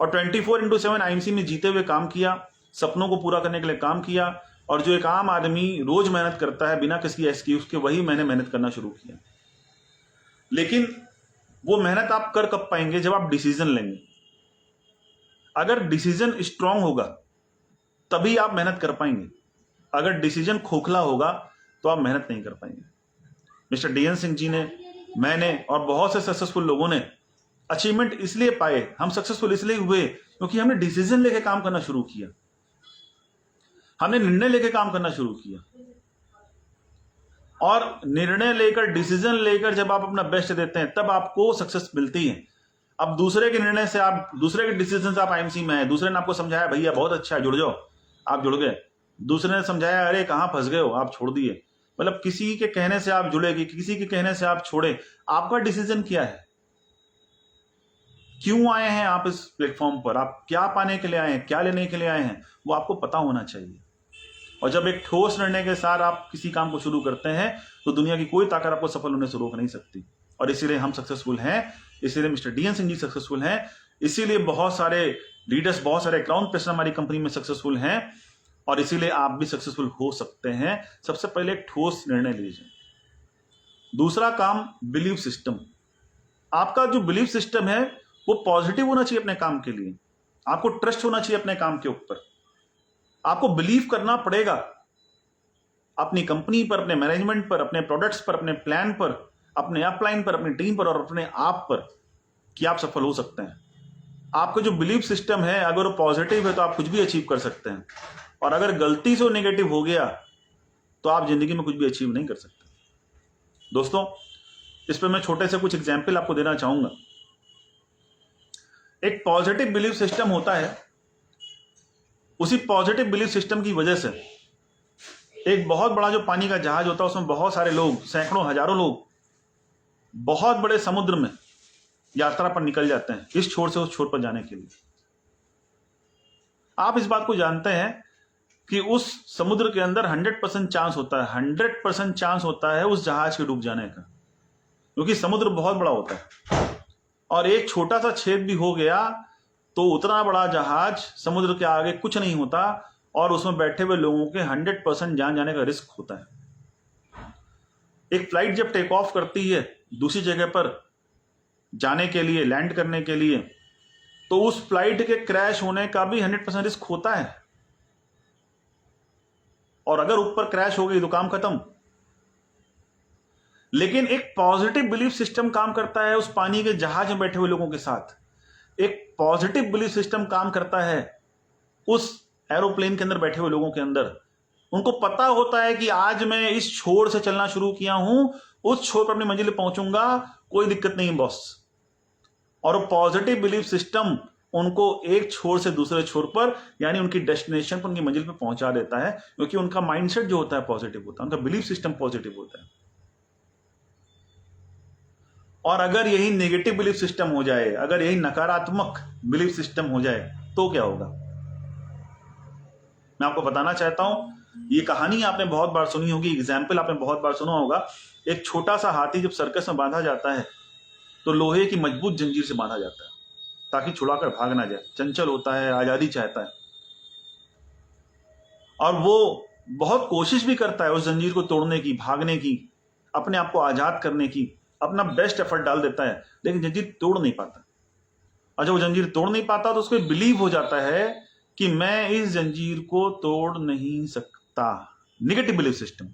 और 24/7 आईएमसी में जीते हुए काम किया, सपनों को पूरा करने के लिए काम किया। और जो एक आम आदमी रोज मेहनत करता है बिना किसी एक्सक्यूज के, वही मैंने मेहनत करना शुरू किया। लेकिन वो मेहनत आप कर कब पाएंगे? जब आप डिसीजन लेंगे। अगर डिसीजन स्ट्रांग होगा तभी आप मेहनत कर पाएंगे। अगर डिसीजन खोखला होगा तो आप मेहनत नहीं कर पाएंगे। मिस्टर DN सिंह जी ने, मैंने और बहुत से सक्सेसफुल लोगों ने अचीवमेंट इसलिए पाए, हम सक्सेसफुल इसलिए हुए क्योंकि हमने डिसीजन लेके काम करना शुरू किया, हमने निर्णय लेके काम करना शुरू किया। और निर्णय लेकर, डिसीजन लेकर जब आप अपना बेस्ट देते हैं तब आपको सक्सेस मिलती है। अब दूसरे के निर्णय से, आप दूसरे के डिसीजन से आप आईएमसी में आए, दूसरे ने आपको समझाया भैया बहुत अच्छा है जुड़ जाओ, आप जुड़ गए। दूसरे ने समझाया अरे कहां फंस गए हो, आप छोड़ दिए। मतलब किसी के कहने से आप जुड़े, किसी के कहने से आप छोड़े। आपका डिसीजन क्या है? क्यों आए हैं आप इस प्लेटफॉर्म पर? आप क्या पाने के लिए आए हैं, क्या लेने के लिए आए हैं, वो आपको पता होना चाहिए। और जब एक ठोस निर्णय के साथ आप किसी काम को शुरू करते हैं तो दुनिया की कोई ताकत आपको सफल होने से रोक नहीं सकती। और इसीलिए हम सक्सेसफुल हैं, इसीलिए mister DN Singh ji successful हैं, इसीलिए बहुत सारे लीडर्स, बहुत सारे क्राउन प्रेसिडेंट हमारी कंपनी में सक्सेसफुल हैं, और इसीलिए आप भी सक्सेसफुल हो सकते हैं। सबसे पहले एक ठोस निर्णय लीजिए। दूसरा काम, बिलीव सिस्टम। आपका जो बिलीफ सिस्टम है वो पॉजिटिव होना चाहिए अपने काम के लिए। आपको ट्रस्ट होना चाहिए अपने काम के ऊपर। आपको बिलीव करना पड़ेगा अपनी कंपनी पर, अपने मैनेजमेंट पर, अपने प्रोडक्ट्स पर, अपने प्लान पर, अपने अपलाइन पर, अपनी टीम पर और अपने आप पर कि आप सफल हो सकते हैं। आपका जो बिलीफ सिस्टम है अगर वो पॉजिटिव है तो आप कुछ भी अचीव कर सकते हैं, और अगर गलती से वो नेगेटिव हो गया तो आप जिंदगी में कुछ भी अचीव नहीं कर सकते। दोस्तों, इस पर मैं छोटे से कुछ एग्जाम्पल आपको देना चाहूंगा। एक पॉजिटिव बिलीफ सिस्टम होता है, उसी पॉजिटिव बिलीफ सिस्टम की वजह से एक बहुत बड़ा जो पानी का जहाज होता है उसमें बहुत सारे लोग, सैकड़ों हजारों लोग बहुत बड़े समुद्र में यात्रा पर निकल जाते हैं इस छोर से उस छोर पर जाने के लिए। आप इस बात को जानते हैं कि उस समुद्र के अंदर 100% चांस होता है, 100% चांस होता है उस जहाज के डूब जाने का, क्योंकि समुद्र बहुत बड़ा होता है और एक छोटा सा छेद भी हो गया तो उतना बड़ा जहाज समुद्र के आगे कुछ नहीं होता और उसमें बैठे हुए लोगों के 100% जान जाने का रिस्क होता है। एक फ्लाइट जब टेक ऑफ करती है दूसरी जगह पर जाने के लिए, लैंड करने के लिए, तो उस फ्लाइट के क्रैश होने का भी 100% रिस्क होता है, और अगर ऊपर क्रैश हो गई तो काम खत्म। लेकिन एक पॉजिटिव बिलीफ सिस्टम काम करता है उस पानी के जहाज में बैठे हुए लोगों के साथ। एक पॉजिटिव बिलीफ सिस्टम काम करता है उस एरोप्लेन के अंदर बैठे हुए लोगों के अंदर। उनको पता होता है कि आज मैं इस छोर से चलना शुरू किया हूं, उस छोर पर अपनी मंजिल पहुंचूंगा, कोई दिक्कत नहीं बॉस। और वो पॉजिटिव बिलीफ सिस्टम उनको एक छोर से दूसरे छोर पर, यानी उनकी डेस्टिनेशन पर, उनकी मंजिल पर पहुंचा देता है, क्योंकि उनका माइंडसेट जो होता है पॉजिटिव होता है, उनका बिलीफ सिस्टम पॉजिटिव होता है। और अगर यही नेगेटिव बिलीफ सिस्टम हो जाए, अगर यही नकारात्मक बिलीफ सिस्टम हो जाए तो क्या होगा? मैं आपको बताना चाहता हूं, ये कहानी आपने बहुत बार सुनी होगी, एग्जाम्पल आपने बहुत बार सुना होगा। एक छोटा सा हाथी जब सर्कस में बांधा जाता है तो लोहे की मजबूत जंजीर से बांधा जाता है ताकि छुड़ाकर भाग ना जाए। चंचल होता है, आजादी चाहता है, और वो बहुत कोशिश भी करता है उस जंजीर को तोड़ने की, भागने की, अपने आप को आजाद करने की, अपना बेस्ट एफर्ट डाल देता है, लेकिन जंजीर तोड़ नहीं पाता। और जब वो जंजीर तोड़ नहीं पाता तो उसको बिलीव हो जाता है कि मैं इस जंजीर को तोड़ नहीं सकता। नेगेटिव बिलीफ सिस्टम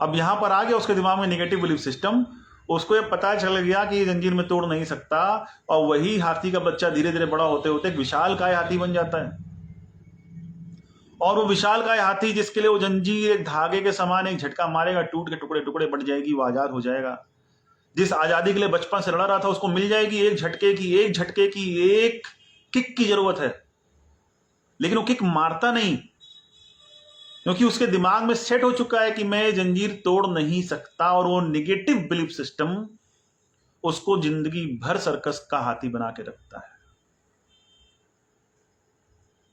अब यहां पर आ गया उसके दिमाग में, नेगेटिव बिलीफ सिस्टम। उसको ये पता चल गया कि ये जंजीर में तोड़ नहीं सकता, और वही हाथी का बच्चा धीरे धीरे बड़ा होते होते एक विशालकाय हाथी बन जाता है। और वो विशालकाय हाथी जिसके लिए वो जंजीर एक धागे के समान एक झटका मारेगा, टूट के टुकड़े टुकड़े बट जाएगी, वो आजाद हो जाएगा। जिस आजादी के लिए बचपन से लड़ रहा था उसको मिल जाएगी एक झटके की एक किक की जरूरत है, लेकिन वो किक मारता नहीं, क्योंकि उसके दिमाग में सेट हो चुका है कि मैं जंजीर तोड़ नहीं सकता। और वो नेगेटिव बिलीफ सिस्टम उसको जिंदगी भर सर्कस का हाथी बना के रखता है।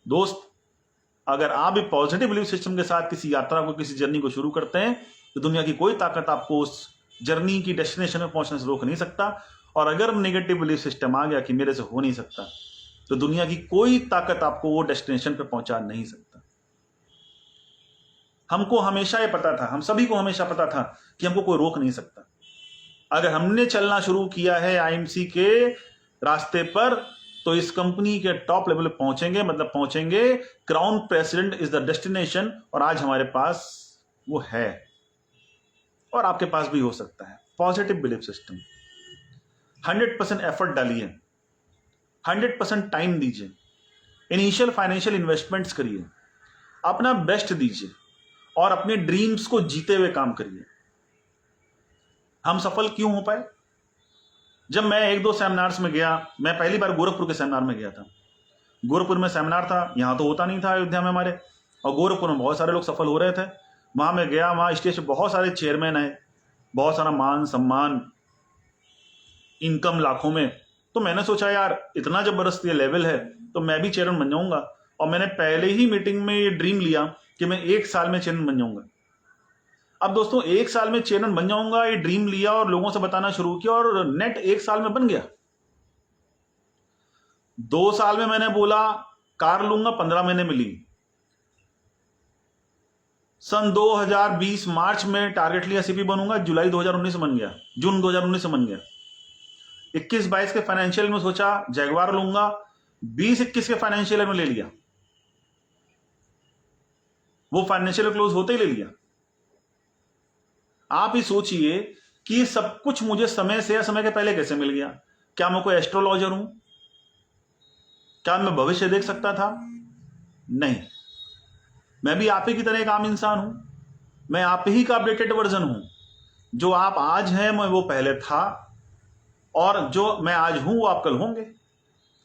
दोस्त, अगर आप भी पॉजिटिव बिलीफ सिस्टम के साथ किसी यात्रा को, किसी जर्नी को शुरू करते हैं तो दुनिया की कोई ताकत आपको उस जर्नी की डेस्टिनेशन में पहुंचने से रोक नहीं सकता। और अगर नेगेटिव बिलीफ सिस्टम आ गया कि मेरे से हो नहीं सकता, तो दुनिया की कोई ताकत आपको वो डेस्टिनेशन पे पहुंचा नहीं सकता। हमको हमेशा ये पता था, हम सभी को हमेशा पता था कि हमको कोई रोक नहीं सकता। अगर हमने चलना शुरू किया है आईएमसी के रास्ते पर तो इस कंपनी के टॉप लेवल पे पहुंचेंगे, मतलब पहुंचेंगे। Crown president is the destination, और आज हमारे पास वो है, और आपके पास भी हो सकता है। पॉजिटिव बिलीफ सिस्टम, 100% एफर्ट डालिए, 100% टाइम दीजिए, इनिशियल फाइनेंशियल इन्वेस्टमेंट्स करिए, अपना बेस्ट दीजिए और अपने ड्रीम्स को जीते हुए काम करिए। हम सफल क्यों हो पाए? जब मैं 1-2 सेमिनार्स में गया, मैं पहली बार गोरखपुर के सेमिनार में गया था। गोरखपुर में सेमिनार था, यहां तो होता नहीं था अयोध्या में हमारे, और गोरखपुर में बहुत सारे लोग सफल हो रहे थे। वहां मैं गया, वहां स्टेज पे बहुत सारे चेयरमैन आए, बहुत सारा मान सम्मान, इनकम लाखों में। तो मैंने सोचा यार इतना जबरदस्त ये लेवल है तो मैं भी चेयरमैन बन जाऊंगा। और मैंने पहले ही मीटिंग में ये ड्रीम लिया कि मैं 1 साल में चेयरमैन बन जाऊंगा। अब दोस्तों 1 साल में चेयरमैन बन जाऊंगा, ये ड्रीम लिया और लोगों से बताना शुरू किया, और नेट 1 साल में बन गया। 2 साल में मैंने बोला कार लूंगा, 15 महीने में ली। सन 2020 मार्च में टारगेट लिया सीपी बनूंगा, जुलाई 2019 बन गया, जून 2019 बन गया। 21-22 के फाइनेंशियल में सोचा जैगवार लूंगा, 20-21 के फाइनेंशियल में ले लिया, वो फाइनेंशियल क्लोज होते ही ले लिया। आप ही सोचिए कि सब कुछ मुझे समय से या समय के पहले कैसे मिल गया। क्या मैं कोई एस्ट्रोलॉजर हूं? क्या मैं भविष्य देख सकता था? नहीं, मैं भी आप ही की तरह एक आम इंसान हूं। मैं आप ही का अपडेटेड वर्जन हूं। जो आप आज हैं मैं वो पहले था, और जो मैं आज हूं वो आप कल होंगे।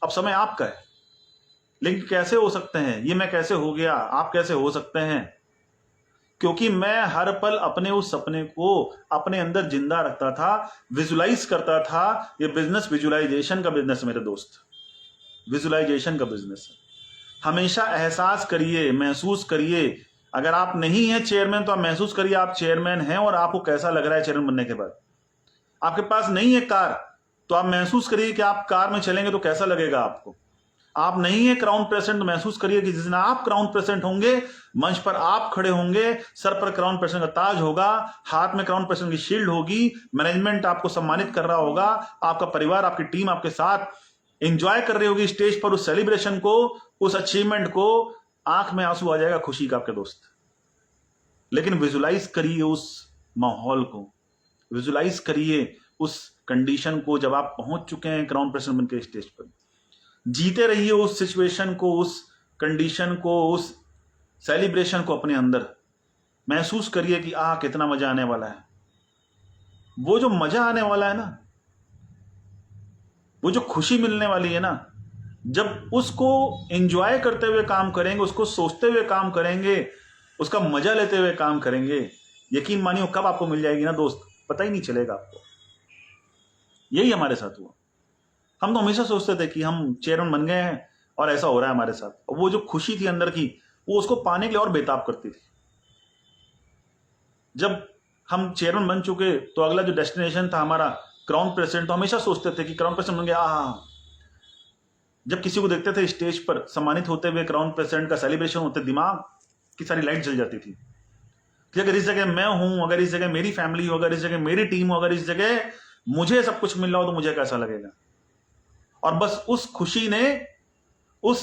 अब समय आपका है, लेकिन कैसे हो सकते हैं ये, मैं कैसे हो गया, आप कैसे हो सकते हैं? क्योंकि मैं हर पल अपने उस सपने को अपने अंदर जिंदा रखता था, विजुलाइज करता था। ये बिजनेस विजुलाइजेशन का बिजनेस है मेरे दोस्त, विजुलाइजेशन का बिजनेस है। हमेशा एहसास करिए, महसूस करिए। अगर आप नहीं हैं चेयरमैन तो आप महसूस करिए आप चेयरमैन हैं, और आपको कैसा लग रहा है चेयरमैन बनने के बाद। आपके पास नहीं है कार तो आप महसूस करिए कि आप कार में चलेंगे तो कैसा लगेगा आपको। आप नहीं है क्राउन प्रेसिडेंट तो महसूस करिए कि जिस दिन आप क्राउन प्रेसिडेंट होंगे, मंच पर आप खड़े होंगे, सर पर क्राउन प्रेसिडेंट का ताज होगा, हाथ में क्राउन प्रेसिडेंट की शील्ड होगी, मैनेजमेंट आपको सम्मानित कर रहा होगा, आपका परिवार, आपकी टीम आपके साथ एंजॉय कर रही होगी स्टेज पर उस सेलिब्रेशन को, उस अचीवमेंट को। आंख में आंसू आ जाएगा खुशी का आपके दोस्त। लेकिन विजुलाइज करिए उस माहौल को, विजुलाइज करिए उस कंडीशन को जब आप पहुंच चुके हैं क्राउन प्रेसिडेंट बनकर स्टेज पर। जीते रहिए उस सिचुएशन को, उस कंडीशन को, उस सेलिब्रेशन को अपने अंदर। महसूस करिए कि कितना मजा आने वाला है। वो जो मजा आने वाला है ना, वो जो खुशी मिलने वाली है ना, जब उसको एंजॉय करते हुए काम करेंगे, उसको सोचते हुए काम करेंगे, उसका मजा लेते हुए काम करेंगे, यकीन मानियो कब आपको मिल जाएगी ना दोस्त, पता ही नहीं चलेगा आपको। यही हमारे साथ हुआ। हम तो हमेशा सोचते थे कि हम चेयरमैन बन गए हैं और ऐसा हो रहा है हमारे साथ, और वो जो खुशी थी अंदर की, वो उसको पाने के लिए और बेताब करती थी। जब हम चेयरमैन बन चुके तो अगला जो डेस्टिनेशन था हमारा क्राउन प्रेसिडेंट, तो हमेशा सोचते थे कि क्राउन प्रेसिडेंट बन गया। जब किसी को देखते थे स्टेज पर सम्मानित होते हुए, क्राउन प्रेसिडेंट का सेलिब्रेशन होते, दिमाग की सारी लाइट जल जाती थी कि अगर इस जगह मैं हूं, अगर इस जगह मेरी फैमिली हो, अगर इस जगह मेरी टीम हो, अगर इस जगह मुझे सब कुछ मिल रहा हो तो मुझे कैसा लगेगा। और बस उस खुशी ने, उस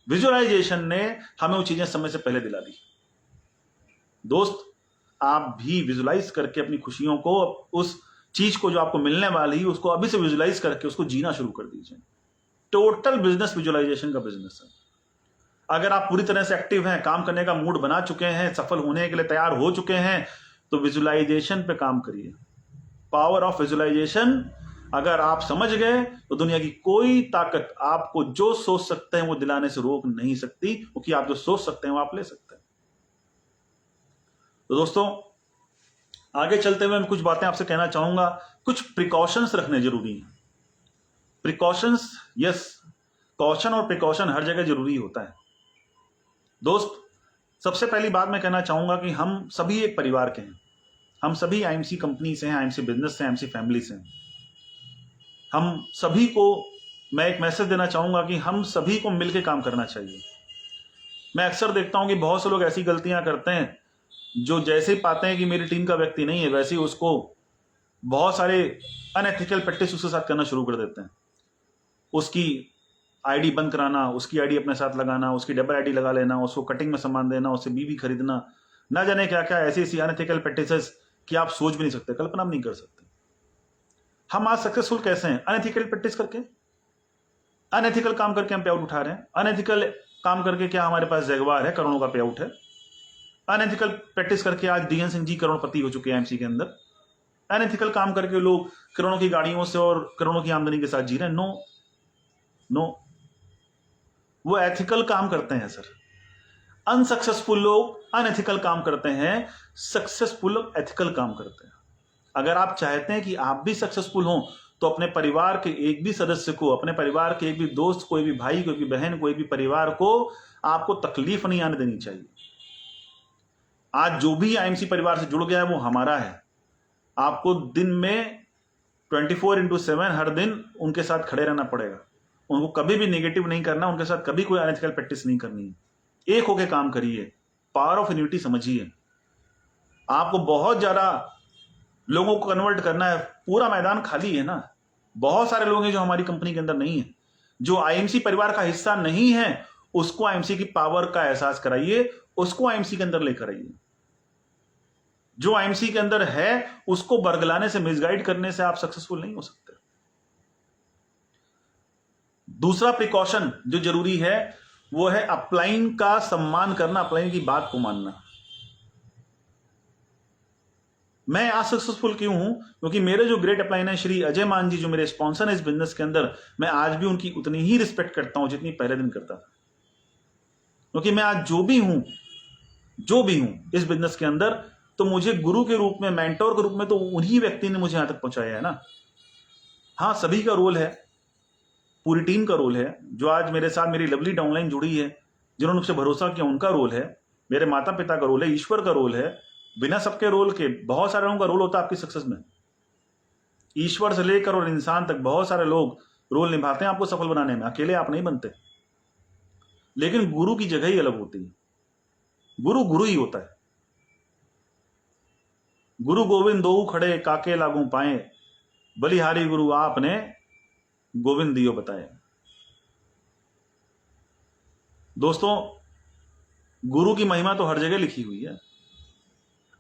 विजुअलाइजेशन ने हमें वो चीजें समय से पहले दिला दी। दोस्त, आप भी विजुलाइज करके अपनी खुशियों को, उस चीज को जो आपको मिलने वाली है, उसको अभी से विजुलाइज करके उसको जीना शुरू कर दीजिए। टोटल बिजनेस विजुअलाइजेशन का बिजनेस है। अगर आप पूरी तरह से एक्टिव हैं, काम करने का मूड बना चुके हैं, सफल होने के लिए तैयार हो चुके हैं, तो विजुअलाइजेशन पे काम करिए। पावर ऑफ विजुअलाइजेशन अगर आप समझ गए तो दुनिया की कोई ताकत आपको जो सोच सकते हैं वो दिलाने से रोक नहीं सकती, क्योंकि आप जो सोच सकते हैं वो आप ले सकते हैं। तो दोस्तों, आगे चलते हुए मैं कुछ बातें आपसे कहना चाहूंगा। कुछ प्रिकॉशंस रखने जरूरी हैं। प्रिकॉशंस, यस, कॉशन और प्रिकॉशन हर जगह जरूरी होता है। दोस्त, सबसे पहली बात मैं कहना चाहूंगा कि हम सभी एक परिवार के हैं। हम सभी आईएमसी कंपनी से हैं, आईएमसी बिजनेस से, आईएमसी फैमिली से हैं। हम सभी को मैं एक मैसेज देना चाहूंगा कि हम सभी को मिलकर काम करना चाहिए। मैं अक्सर देखता हूं कि बहुत से लोग ऐसी गलतियां करते हैं, जो जैसे ही पाते हैं कि मेरी टीम का व्यक्ति नहीं है, वैसे ही उसको बहुत सारे अनएथिकल प्रैक्टिस उसके साथ करना शुरू कर देते हैं। उसकी आईडी बंद कराना, उसकी आईडी अपने साथ लगाना, उसकी डबल आईडी लगा लेना, उसको कटिंग में सामान देना, उससे बीवी खरीदना, ना जाने क्या क्या ऐसी ऐसी अनएथिकल प्रैक्टिसेस कि आप सोच भी नहीं सकते, कल्पना भी नहीं कर सकते। हम आज सक्सेसफुल कैसे हैं? अनएथिकल प्रैक्टिस करके, अनएथिकल काम करके हम पे आउट उठा रहे हैं। अनएथिकल काम करके क्या हमारे पास जैगवार है, करोड़ों का पे आउट है? अनएथिकल प्रैक्टिस करके आज डीएन सिंह जी करोड़पति हो चुके हैं एमसी के अंदर। अनएथिकल काम करके लोग करोड़ों की गाड़ियों से और करोड़ों की आमदनी के साथ जी रहे हैं। नो नो, वो एथिकल काम करते हैं सर। अनसक्सेसफुल लोग अनएथिकल काम करते हैं, सक्सेसफुल लोग एथिकल काम करते हैं। अगर आप चाहते हैं कि आप भी सक्सेसफुल हों, तो अपने परिवार के एक भी सदस्य को, अपने परिवार के एक भी दोस्त, कोई भी भाई, कोई भी बहन, कोई भी परिवार को आपको तकलीफ नहीं आने देनी चाहिए। आज जो भी आईएमसी परिवार से जुड़ गया है वो हमारा है। आपको दिन में 24/7 हर दिन उनके साथ खड़े रहना पड़ेगा। उनको कभी भी नेगेटिव नहीं करना, उनके साथ कभी कोई अनएथिकल प्रैक्टिस नहीं करनी है। एक होके काम करिए, पावर ऑफ यूनिटी समझिए। आपको बहुत ज्यादा लोगों को कन्वर्ट करना है, पूरा मैदान खाली है ना, बहुत सारे लोग हैं जो हमारी कंपनी के अंदर नहीं है, जो आईएमसी परिवार का हिस्सा नहीं है, उसको आईएमसी की पावर का एहसास कराइए, उसको आईएमसी के अंदर लेकर आइए। जो आईएमसी के अंदर है उसको बरगलाने से, मिसगाइड करने से आप सक्सेसफुल नहीं हो सकते। दूसरा प्रिकॉशन जो जरूरी है वो है अपलाइन का सम्मान करना, अपलाइन की बात को मानना। मैं आज सक्सेसफुल क्यों हूं? क्योंकि मेरे जो ग्रेट अपलाइन है श्री अजय मान जी, जो मेरे स्पॉन्सर है इस बिजनेस के अंदर, मैं आज भी उनकी उतनी ही रिस्पेक्ट करता हूं जितनी पहले दिन करता था। क्योंकि मैं आज जो भी हूं इस बिजनेस के अंदर, तो मुझे गुरु के रूप में, मेंटोर के रूप में, तो उन्हीं व्यक्ति ने मुझे यहां तक पहुंचाया है ना। हाँ, सभी का रोल है, पूरी टीम का रोल है। जो आज मेरे साथ मेरी लवली डाउनलाइन जुड़ी है, जिन्होंने मुझसे भरोसा किया, उनका रोल है। मेरे माता पिता का रोल है, ईश्वर का रोल है। बिना सबके रोल के बहुत सारे लोगों का रोल होता है आपकी सक्सेस में। ईश्वर से लेकर और इंसान तक बहुत सारे लोग रोल निभाते हैं आपको सफल बनाने में, अकेले आप नहीं बनते। लेकिन गुरु की जगह ही अलग होती है। गुरु ही होता है। गुरु गोविंद दो खड़े काके लागू पाए, बलिहारी गुरु आपने गोविंद दियो बताए। दोस्तों, गुरु की महिमा तो हर जगह लिखी हुई है।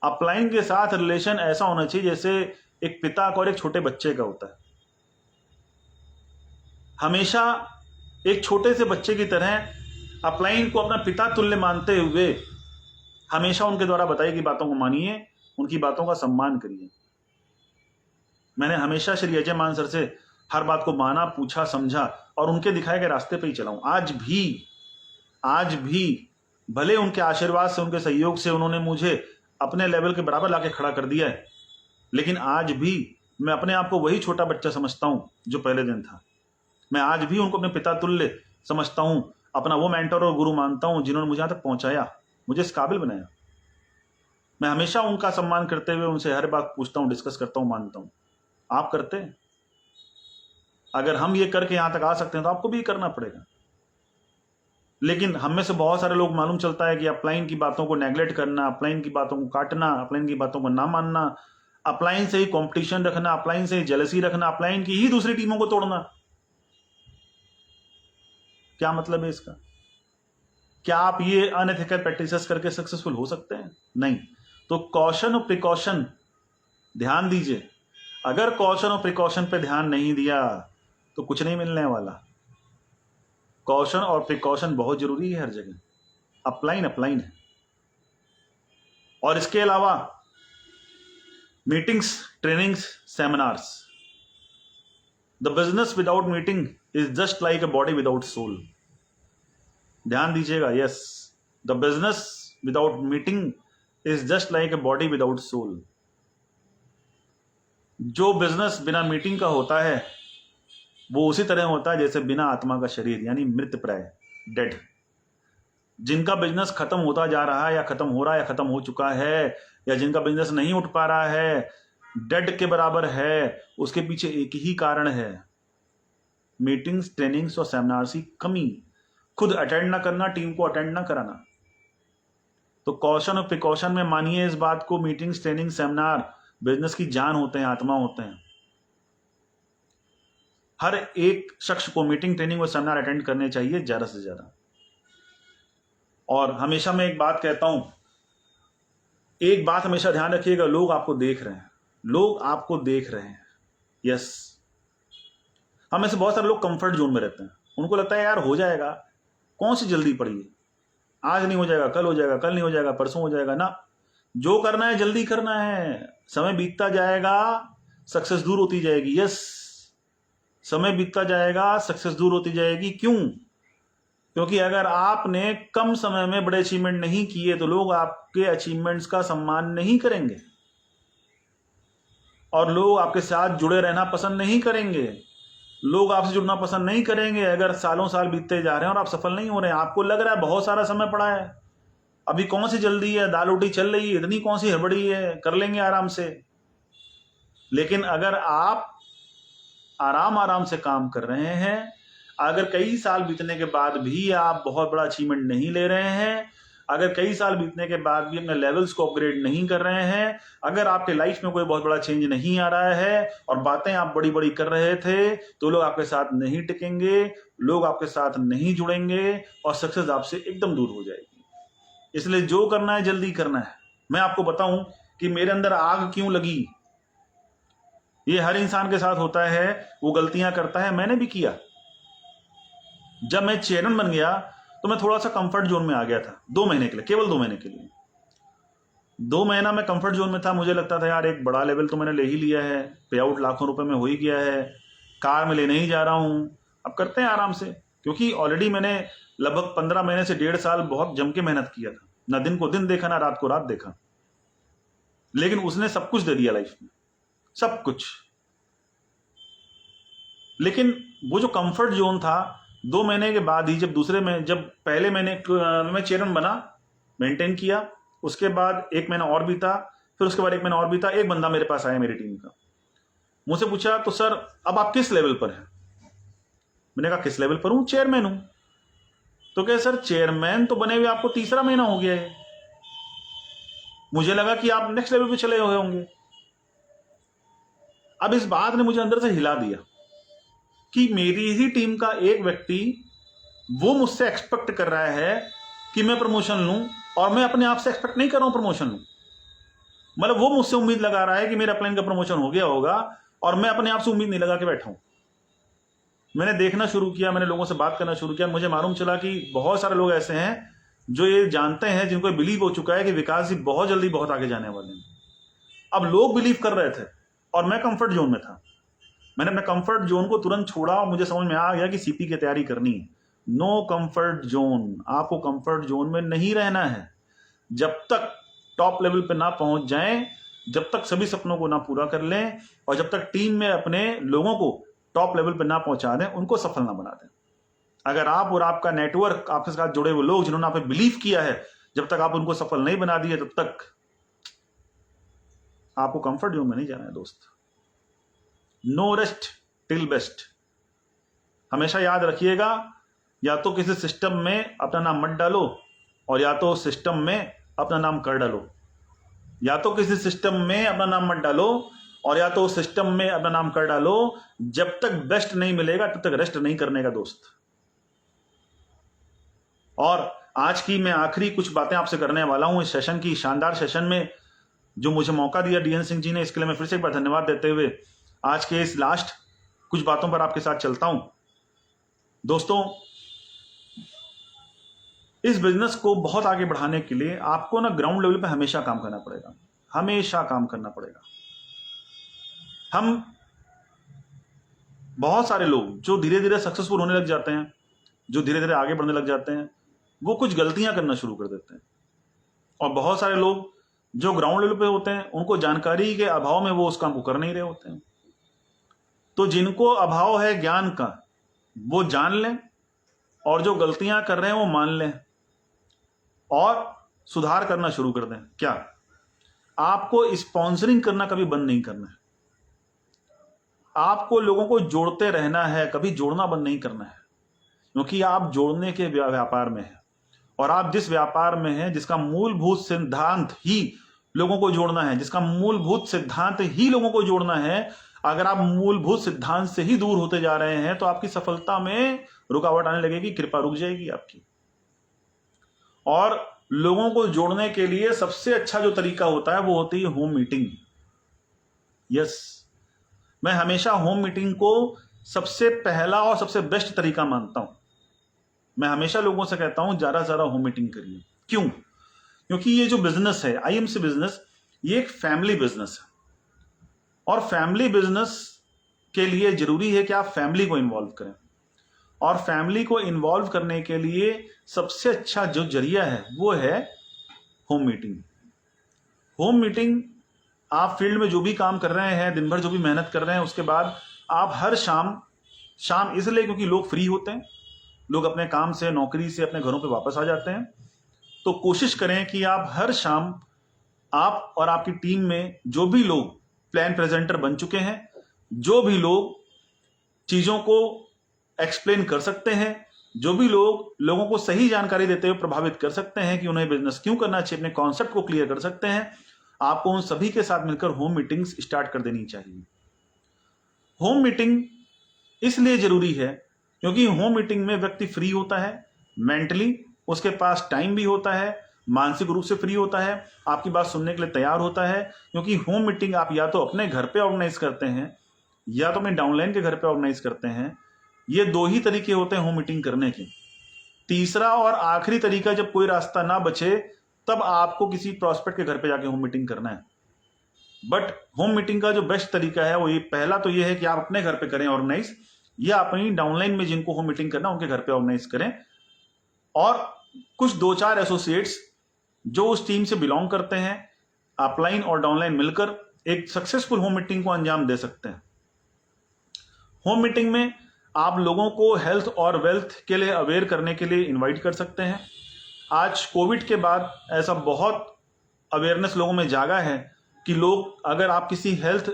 अपलाइन के साथ रिलेशन ऐसा होना चाहिए जैसे एक पिता का और एक छोटे बच्चे का होता है। हमेशा एक छोटे से बच्चे की तरह अपलाइन को अपना पिता तुल्य मानते हुए हमेशा उनके द्वारा बताई गई बातों को मानिए, उनकी बातों का सम्मान करिए। मैंने हमेशा श्री अजय मान सर से हर बात को माना, पूछा, समझा और उनके दिखाए गए रास्ते पे ही चला हूं। आज भी भले उनके आशीर्वाद से, उनके सहयोग से उन्होंने मुझे अपने लेवल के बराबर लाके खड़ा कर दिया है, लेकिन आज भी मैं अपने आप को वही छोटा बच्चा समझता हूं जो पहले दिन था। मैं आज भी उनको अपने पिता तुल्य समझता हूं, अपना वो मेंटर और गुरु मानता हूं जिन्होंने मुझे यहां तक पहुंचाया, मुझे इस काबिल बनाया। मैं हमेशा उनका सम्मान करते हुए उनसे हर बात पूछता हूं, डिस्कस करता हूं, मानता हूं। आप करते हैं? अगर हम ये करके यहां तक आ सकते हैं तो आपको भी करना पड़ेगा। लेकिन हम में से बहुत सारे लोग, मालूम चलता है कि अपलाइन की बातों को नेगलेक्ट करना, अपलाइन की बातों को काटना, अपलाइन की बातों को ना मानना, अपलाइन से ही कंपटीशन रखना, अपलाइन से ही जेलसी रखना, अपलाइन की ही दूसरी टीमों को तोड़ना। क्या मतलब है इसका? क्या आप ये अनएथिकल प्रैक्टिसेस करके सक्सेसफुल हो सकते हैं? नहीं। तो कॉशन और प्रिकॉशन ध्यान दीजिए। अगर कॉशन और प्रिकॉशन पे ध्यान नहीं दिया तो कुछ नहीं मिलने वाला। कॉशन और प्रिकॉशन बहुत जरूरी है हर जगह। अपलाइन है। और इसके अलावा meetings, trainings, seminars. The business without meeting is just like a body without soul. ध्यान दीजिएगा। Yes, the business without meeting is just like a body without soul. जो बिजनेस बिना मीटिंग का होता है वो उसी तरह होता है जैसे बिना आत्मा का शरीर, यानी मृतप्राय, डेड। जिनका बिजनेस खत्म होता जा रहा है या खत्म हो रहा है या खत्म हो चुका है, या जिनका बिजनेस नहीं उठ पा रहा है, डेड के बराबर है, उसके पीछे एक ही कारण है, मीटिंग्स, ट्रेनिंग्स और सेमिनार्स की कमी। खुद अटेंड ना करना, टीम को अटेंड ना कराना। तो कॉशन और प्रिकॉशन में मानिए इस बात को, मीटिंग्स, ट्रेनिंग, सेमिनार बिजनेस की जान होते हैं, आत्मा होते हैं। हर एक शख्स को मीटिंग, ट्रेनिंग और सेमिनार अटेंड करने चाहिए ज्यादा से ज्यादा। और हमेशा मैं एक बात कहता हूं, एक बात हमेशा ध्यान रखिएगा, लोग आपको देख रहे हैं, लोग आपको देख रहे हैं। यस, हमें से बहुत सारे लोग कंफर्ट जोन में रहते हैं। उनको लगता है यार हो जाएगा, कौन सी जल्दी पड़ी है, आज नहीं हो जाएगा, कल हो जाएगा, कल नहीं हो जाएगा, परसों हो जाएगा ना। जो करना है जल्दी करना है। समय बीतता जाएगा, सक्सेस दूर होती जाएगी। यस, समय बीतता जाएगा, सक्सेस दूर होती जाएगी। क्यों? क्योंकि अगर आपने कम समय में बड़े अचीवमेंट नहीं किए तो लोग आपके अचीवमेंट्स का सम्मान नहीं करेंगे और लोग आपके साथ जुड़े रहना पसंद नहीं करेंगे। लोग आपसे जुड़ना पसंद नहीं करेंगे अगर सालों साल बीतते जा रहे हैं और आप सफल नहीं हो रहे हैं। आपको लग रहा है बहुत सारा समय पड़ा है, अभी कौन सी जल्दी है, दाल रोटी चल रही है, इतनी कौन सी हड़बड़ी है, कर लेंगे आराम से। लेकिन अगर आप आराम से काम कर रहे हैं, अगर कई साल बीतने के बाद भी आप बहुत बड़ा अचीवमेंट नहीं ले रहे हैं, अगर कई साल बीतने के बाद भी अपने लेवल्स को अपग्रेड नहीं कर रहे हैं, अगर आपके लाइफ में कोई बहुत बड़ा चेंज नहीं आ रहा है और बातें आप बड़ी बड़ी कर रहे थे, तो लोग आपके साथ नहीं टिकेंगे, लोग आपके साथ नहीं जुड़ेंगे और सक्सेस आपसे एकदम दूर हो जाएगी। इसलिए जो करना है जल्दी करना है। मैं आपको बताऊं कि मेरे अंदर आग क्यों लगी, ये हर इंसान के साथ होता है, वो गलतियां करता है, मैंने भी किया। जब मैं चेयरमैन बन गया तो मैं थोड़ा सा कंफर्ट जोन में आ गया था 2 महीने के लिए, केवल 2 महीने के लिए। 2 महीना मैं कंफर्ट जोन में था। मुझे लगता था यार एक बड़ा लेवल तो मैंने ले ही लिया है, पे आउट लाखों रुपए में हो ही गया है, कार में लेने ही जा रहा हूं, अब करते हैं आराम से। क्योंकि ऑलरेडी मैंने लगभग 15 महीने से 1.5 साल बहुत जम के मेहनत किया था, ना दिन को दिन देखा ना रात को रात देखा, लेकिन उसने सब कुछ दे दिया लाइफ में, सब कुछ। लेकिन वो जो कंफर्ट जोन था 2 महीने के बाद ही, जब पहले मैं चेयरमैन बना, मेंटेन किया, उसके बाद 1 महीना और बीता, फिर उसके बाद 1 महीना और बीता, एक बंदा मेरे पास आया मेरी टीम का, मुझसे पूछा तो सर अब आप किस लेवल पर हैं? मैंने कहा किस लेवल पर हूं? चेयरमैन हूं। तो क्या सर चेयरमैन तो बने हुए आपको 3रा महीना हो गया है, मुझे लगा कि आप नेक्स्ट लेवल पे चले हुए होंगे। अब इस बात ने मुझे अंदर से हिला दिया कि मेरी ही टीम का एक व्यक्ति वो मुझसे एक्सपेक्ट कर रहा है कि मैं प्रमोशन लूं, और मैं अपने आप से एक्सपेक्ट नहीं कर रहा हूं प्रमोशन लूं। मतलब वो मुझसे उम्मीद लगा रहा है कि मेरे अपलाइन का प्रमोशन हो गया होगा, और मैं अपने आप से उम्मीद नहीं लगा के बैठा हूं। मैंने देखना शुरू किया, मैंने लोगों से बात करना शुरू किया, मुझे मालूम चला कि बहुत सारे लोग ऐसे हैं जो ये जानते हैं, जिनको बिलीव हो चुका है कि विकास जी बहुत जल्दी बहुत आगे जाने वाले हैं। अब लोग बिलीव कर रहे थे और मैं कंफर्ट जोन में था। मैंने अपने कंफर्ट जोन को तुरंत छोड़ा और मुझे समझ में आ गया कि सीपी की तैयारी करनी है। नो कंफर्ट जोन, आपको कंफर्ट जोन में नहीं रहना है। जब तक टॉप लेवल पे ना पहुंच जाएं, जब तक सभी सपनों को ना पूरा कर लें, और जब तक टीम में अपने लोगों को टॉप लेवल पे ना पहुंचा दें, उनको सफल ना बना दें। अगर आप और आपका नेटवर्क, आपके साथ जुड़े हुए लोग जिन्होंने आप पे बिलीव किया है, जब तक आप उनको सफल नहीं बना दिए, तब तक आपको कंफर्ट जोन में नहीं जाना है दोस्त। No rest till best. हमेशा याद रखिएगा, या तो किसी सिस्टम में अपना नाम मत डालो, और या तो सिस्टम में अपना नाम कर डालो। या तो किसी सिस्टम में अपना नाम मत डालो, और या तो सिस्टम में अपना नाम कर डालो। जब तक बेस्ट नहीं मिलेगा तब तक रेस्ट नहीं करने का दोस्त। और आज की मैं आखिरी कुछ बातें आपसे करने वाला हूं इस सेशन की, शानदार सेशन में जो मुझे मौका दिया डीएन सिंह जी ने, इसके लिए मैं फिर से एक बार धन्यवाद देते हुए आज के इस लास्ट कुछ बातों पर आपके साथ चलता हूं। दोस्तों, इस बिजनेस को बहुत आगे बढ़ाने के लिए आपको ना ग्राउंड लेवल पे हमेशा काम करना पड़ेगा, हमेशा काम करना पड़ेगा। हम बहुत सारे लोग जो धीरे धीरे सक्सेसफुल होने लग जाते हैं, जो धीरे धीरे आगे बढ़ने लग जाते हैं, वो कुछ गलतियां करना शुरू कर देते हैं। और बहुत सारे लोग जो ग्राउंड लेवल पे होते हैं, उनको जानकारी के अभाव में वो उस काम को कर नहीं रहे होते हैं। तो जिनको अभाव है ज्ञान का, वो जान लें, और जो गलतियां कर रहे हैं वो मान लें और सुधार करना शुरू कर दें। क्या आपको स्पॉन्सरिंग करना कभी बंद नहीं करना है, आपको लोगों को जोड़ते रहना है, कभी जोड़ना बंद नहीं करना है। क्योंकि आप जोड़ने के व्यापार में हैं, और आप जिस व्यापार में हैं, जिसका मूलभूत सिद्धांत ही लोगों को जोड़ना है, जिसका मूलभूत सिद्धांत ही लोगों को जोड़ना है, अगर आप मूलभूत सिद्धांत से ही दूर होते जा रहे हैं तो आपकी सफलता में रुकावट आने लगेगी, कृपा रुक जाएगी आपकी। और लोगों को जोड़ने के लिए सबसे अच्छा जो तरीका होता है वो होती है होम मीटिंग। यस, मैं हमेशा होम मीटिंग को सबसे पहला और सबसे बेस्ट तरीका मानता हूं। मैं हमेशा लोगों से कहता हूं ज्यादा से ज्यादा होम मीटिंग करिए। क्यों? क्योंकि ये जो बिजनेस है, आईएमसी बिजनेस, ये एक फैमिली बिजनेस है, और फैमिली बिजनेस के लिए जरूरी है कि आप फैमिली को इन्वॉल्व करें। और फैमिली को इन्वॉल्व करने के लिए सबसे अच्छा जो जरिया है वो है होम मीटिंग। होम मीटिंग, आप फील्ड में जो भी काम कर रहे हैं, दिन भर जो भी मेहनत कर रहे हैं, उसके बाद आप हर शाम इसलिए क्योंकि लोग फ्री होते हैं, लोग अपने काम से, नौकरी से अपने घरों पे वापस आ जाते हैं, तो कोशिश करें कि आप हर शाम, आप और आपकी टीम में जो भी लोग प्लान प्रेजेंटर बन चुके हैं, जो भी लोग चीजों को एक्सप्लेन कर सकते हैं, जो भी लोगों को सही जानकारी देते हुए प्रभावित कर सकते हैं कि उन्हें बिजनेस क्यों करना चाहिए, अपने कॉन्सेप्ट को क्लियर कर सकते हैं, आपको उन सभी के साथ मिलकर होम मीटिंग्स स्टार्ट कर देनी चाहिए। होम मीटिंग इसलिए जरूरी है क्योंकि होम मीटिंग में व्यक्ति फ्री होता है, मेंटली उसके पास टाइम भी होता है, मानसिक रूप से फ्री होता है, आपकी बात सुनने के लिए तैयार होता है। क्योंकि होम मीटिंग आप या तो अपने घर पे ऑर्गेनाइज करते हैं या तो अपने डाउनलाइन के घर पे ऑर्गेनाइज करते हैं। ये दो ही तरीके होते हैं होम मीटिंग करने के। तीसरा और आखिरी तरीका, जब कोई रास्ता ना बचे तब आपको किसी प्रॉस्पेक्ट के घर पे जाके होम मीटिंग करना है। बट होम मीटिंग का जो बेस्ट तरीका है वो ये, पहला तो ये है कि आप अपने घर पे करें ऑर्गेनाइज, या अपनी डाउनलाइन में जिनको होम मीटिंग करना उनके घर पे ऑर्गेनाइज करें, और कुछ 2-4 एसोसिएट्स जो उस टीम से बिलोंग करते हैं, अपलाइन और डाउनलाइन मिलकर एक सक्सेसफुल होम मीटिंग को अंजाम दे सकते हैं। होम मीटिंग में आप लोगों को हेल्थ और वेल्थ के लिए अवेयर करने के लिए इनवाइट कर सकते हैं। आज कोविड के बाद ऐसा बहुत अवेयरनेस लोगों में जागा है कि लोग, अगर आप किसी हेल्थ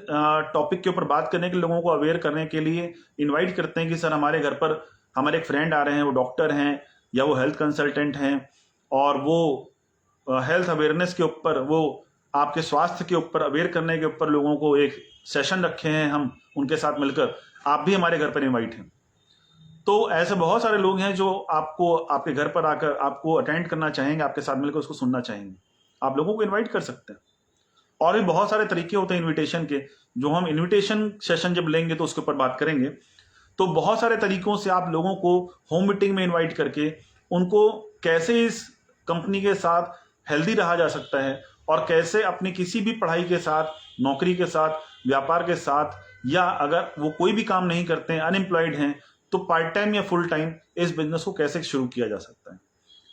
टॉपिक के ऊपर बात करने के, लोगों को अवेयर करने के लिए इनवाइट करते हैं कि सर हमारे घर पर हमारे एक फ्रेंड आ रहे हैं, वो डॉक्टर हैं या वो हेल्थ कंसल्टेंट हैं, और वो हेल्थ अवेयरनेस के ऊपर, वो आपके स्वास्थ्य के ऊपर अवेयर करने के ऊपर लोगों को एक सेशन रखे हैं हम उनके साथ मिलकर, आप भी हमारे घर पर इनवाइट हैं। तो ऐसे बहुत सारे लोग हैं जो आपको आपके घर पर आकर आपको अटेंड करना चाहेंगे, आपके साथ मिलकर उसको सुनना चाहेंगे। आप लोगों को इनवाइट कर सकते हैं। और भी बहुत सारे तरीके होते हैं इनविटेशन के, जो हम इनविटेशन सेशन जब लेंगे तो उसके ऊपर बात करेंगे। तो बहुत सारे तरीकों से आप लोगों को होम मीटिंग में इनवाइट करके उनको कैसे इस कंपनी के साथ हेल्दी रहा जा सकता है, और कैसे अपनी किसी भी पढ़ाई के साथ, नौकरी के साथ, व्यापार के साथ, या अगर वो कोई भी काम नहीं करते हैं, अनएम्प्लॉयड हैं, तो पार्ट टाइम या फुल टाइम इस बिजनेस को कैसे शुरू किया जा सकता है,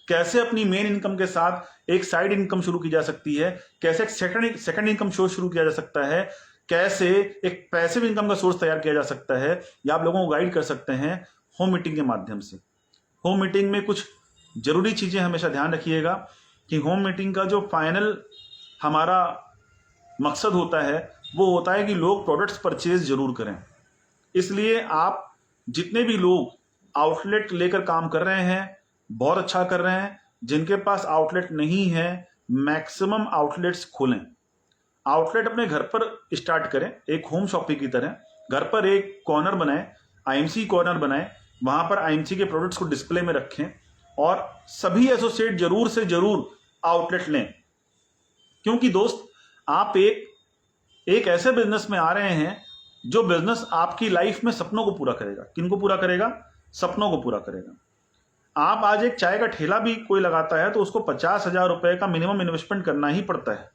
कैसे अपनी मेन इनकम के साथ एक साइड इनकम शुरू की जा सकती है, कैसे एक सेकंड इनकम सोर्स शुरू किया जा सकता है, कैसे एक पैसिव इनकम का सोर्स तैयार किया जा सकता है, या आप लोगों को गाइड कर सकते हैं होम मीटिंग के माध्यम से। होम मीटिंग में कुछ जरूरी चीजें हमेशा ध्यान रखिएगा कि होम मीटिंग का जो फाइनल हमारा मकसद होता है वो होता है कि लोग प्रोडक्ट्स परचेज जरूर करें। इसलिए आप जितने भी लोग आउटलेट लेकर काम कर रहे हैं, बहुत अच्छा कर रहे हैं। जिनके पास आउटलेट नहीं है, मैक्सिमम आउटलेट्स खोलें। आउटलेट अपने घर पर स्टार्ट करें, एक होम शॉपिंग की तरह। घर पर एक कॉर्नर बनाएं, आईएमसी कॉर्नर बनाएं, वहां पर आईएमसी के प्रोडक्ट्स को डिस्प्ले में रखें, और सभी एसोसिएट जरूर से जरूर आउटलेट लें। क्योंकि दोस्त, आप एक ऐसे बिजनेस में आ रहे हैं जो बिजनेस आपकी लाइफ में सपनों को पूरा करेगा। किनको पूरा करेगा? सपनों को पूरा करेगा। आप आज एक चाय का ठेला भी कोई लगाता है तो उसको 50,000 रुपए का मिनिमम इन्वेस्टमेंट करना ही पड़ता है।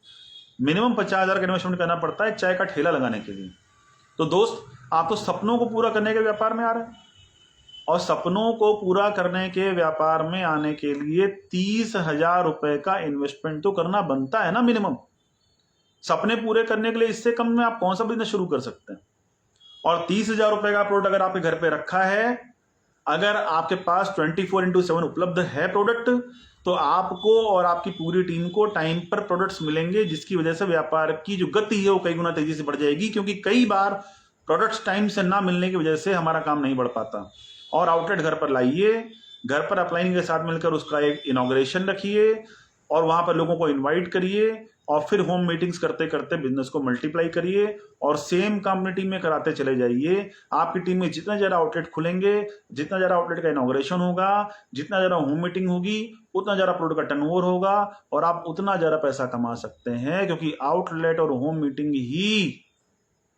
मिनिमम 50,000 का इन्वेस्टमेंट करना पड़ता है चाय का ठेला लगाने के लिए। तो दोस्त, आप तो सपनों को पूरा करने के व्यापार में आ रहे हैं, और सपनों को पूरा करने के व्यापार में आने के लिए 30,000 रुपए का इन्वेस्टमेंट तो करना बनता है ना मिनिमम। सपने पूरे करने के लिए इससे कम में आप कौन सा बिजनेस शुरू कर सकते हैं? और 30,000 रुपए का प्रोडक्ट अगर आपके घर पे रखा है, अगर आपके पास 24/7 उपलब्ध है प्रोडक्ट, तो आपको और आपकी पूरी टीम को टाइम पर प्रोडक्ट्स मिलेंगे, जिसकी वजह से व्यापार की जो गति है वो कई गुना तेजी से बढ़ जाएगी। क्योंकि कई बार प्रोडक्ट्स टाइम से ना मिलने की वजह से हमारा काम नहीं बढ़ पाता। और आउटलेट घर पर लाइए, घर पर अपलाइन के साथ मिलकर उसका एक इनॉग्रेशन रखिए, और वहां पर लोगों को इन्वाइट करिए, और फिर होम मीटिंग्स करते करते बिजनेस को मल्टीप्लाई करिए, और सेम कम्युनिटी में कराते चले जाइए। आपकी टीम में जितना ज़्यादा आउटलेट खुलेंगे, जितना ज़्यादा आउटलेट का इनॉग्रेशन होगा, जितना ज़्यादा होम मीटिंग होगी, उतना ज़्यादा प्रोडक्ट का टर्नओवर होगा, और आप उतना ज़्यादा पैसा कमा सकते हैं। क्योंकि आउटलेट और होम मीटिंग ही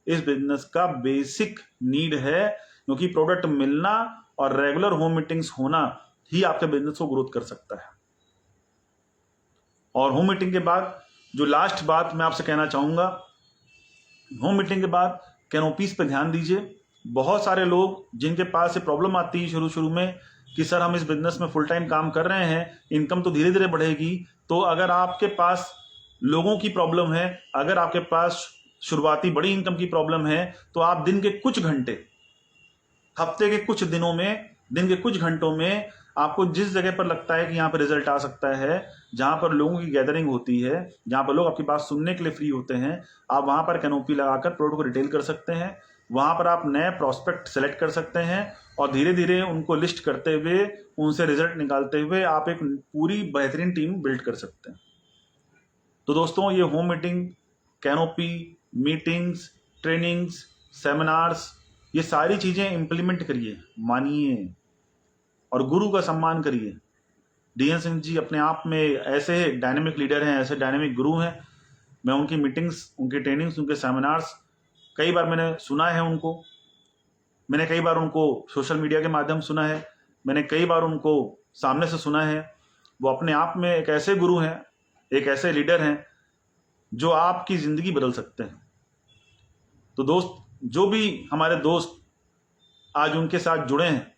इस बिजनेस का बेसिक नीड है। क्योंकि प्रोडक्ट मिलना और रेगुलर होम मीटिंग्स होना ही आपके बिजनेस को ग्रोथ कर सकता है। और होम मीटिंग के बाद जो लास्ट बात मैं आपसे कहना चाहूंगा, होम मीटिंग के बाद कैनोपीज पे ध्यान दीजिए। बहुत सारे लोग जिनके पास ये प्रॉब्लम आती है शुरू में कि सर हम इस बिजनेस में फुल टाइम काम कर रहे हैं, इनकम तो धीरे धीरे बढ़ेगी। तो अगर आपके पास लोगों की प्रॉब्लम है, अगर आपके पास शुरुआती बड़ी इनकम की प्रॉब्लम है, तो आप दिन के कुछ घंटे, हफ्ते के कुछ दिनों में, दिन के कुछ घंटों में आपको जिस जगह पर लगता है कि यहाँ पर रिजल्ट आ सकता है, जहां पर लोगों की गैदरिंग होती है, जहां पर लोग आपकी बात सुनने के लिए फ्री होते हैं, आप वहां पर कैनोपी लगाकर प्रोडक्ट को रिटेल कर सकते हैं। वहां पर आप नए प्रोस्पेक्ट सेलेक्ट कर सकते हैं और धीरे धीरे उनको लिस्ट करते हुए उनसे रिजल्ट निकालते हुए आप एक पूरी बेहतरीन टीम बिल्ड कर सकते हैं। तो दोस्तों, ये home meeting, canopy, meetings, trainings, seminars, ये सारी चीजें इंप्लीमेंट करिए, मानिए और गुरु का सम्मान करिए। डीएन सिंह जी अपने आप में ऐसे डायनेमिक लीडर हैं, ऐसे डायनेमिक गुरु हैं। मैं उनकी मीटिंग्स, उनकी ट्रेनिंग्स, उनके सेमिनार्स कई बार मैंने सुना है उनको, मैंने कई बार उनको सोशल मीडिया के माध्यम सुना है, मैंने कई बार उनको सामने से सुना है। वो अपने आप में एक ऐसे गुरु हैं, एक ऐसे लीडर हैं जो आपकी जिंदगी बदल सकते हैं। तो दोस्त, जो भी हमारे दोस्त आज उनके साथ जुड़े हैं,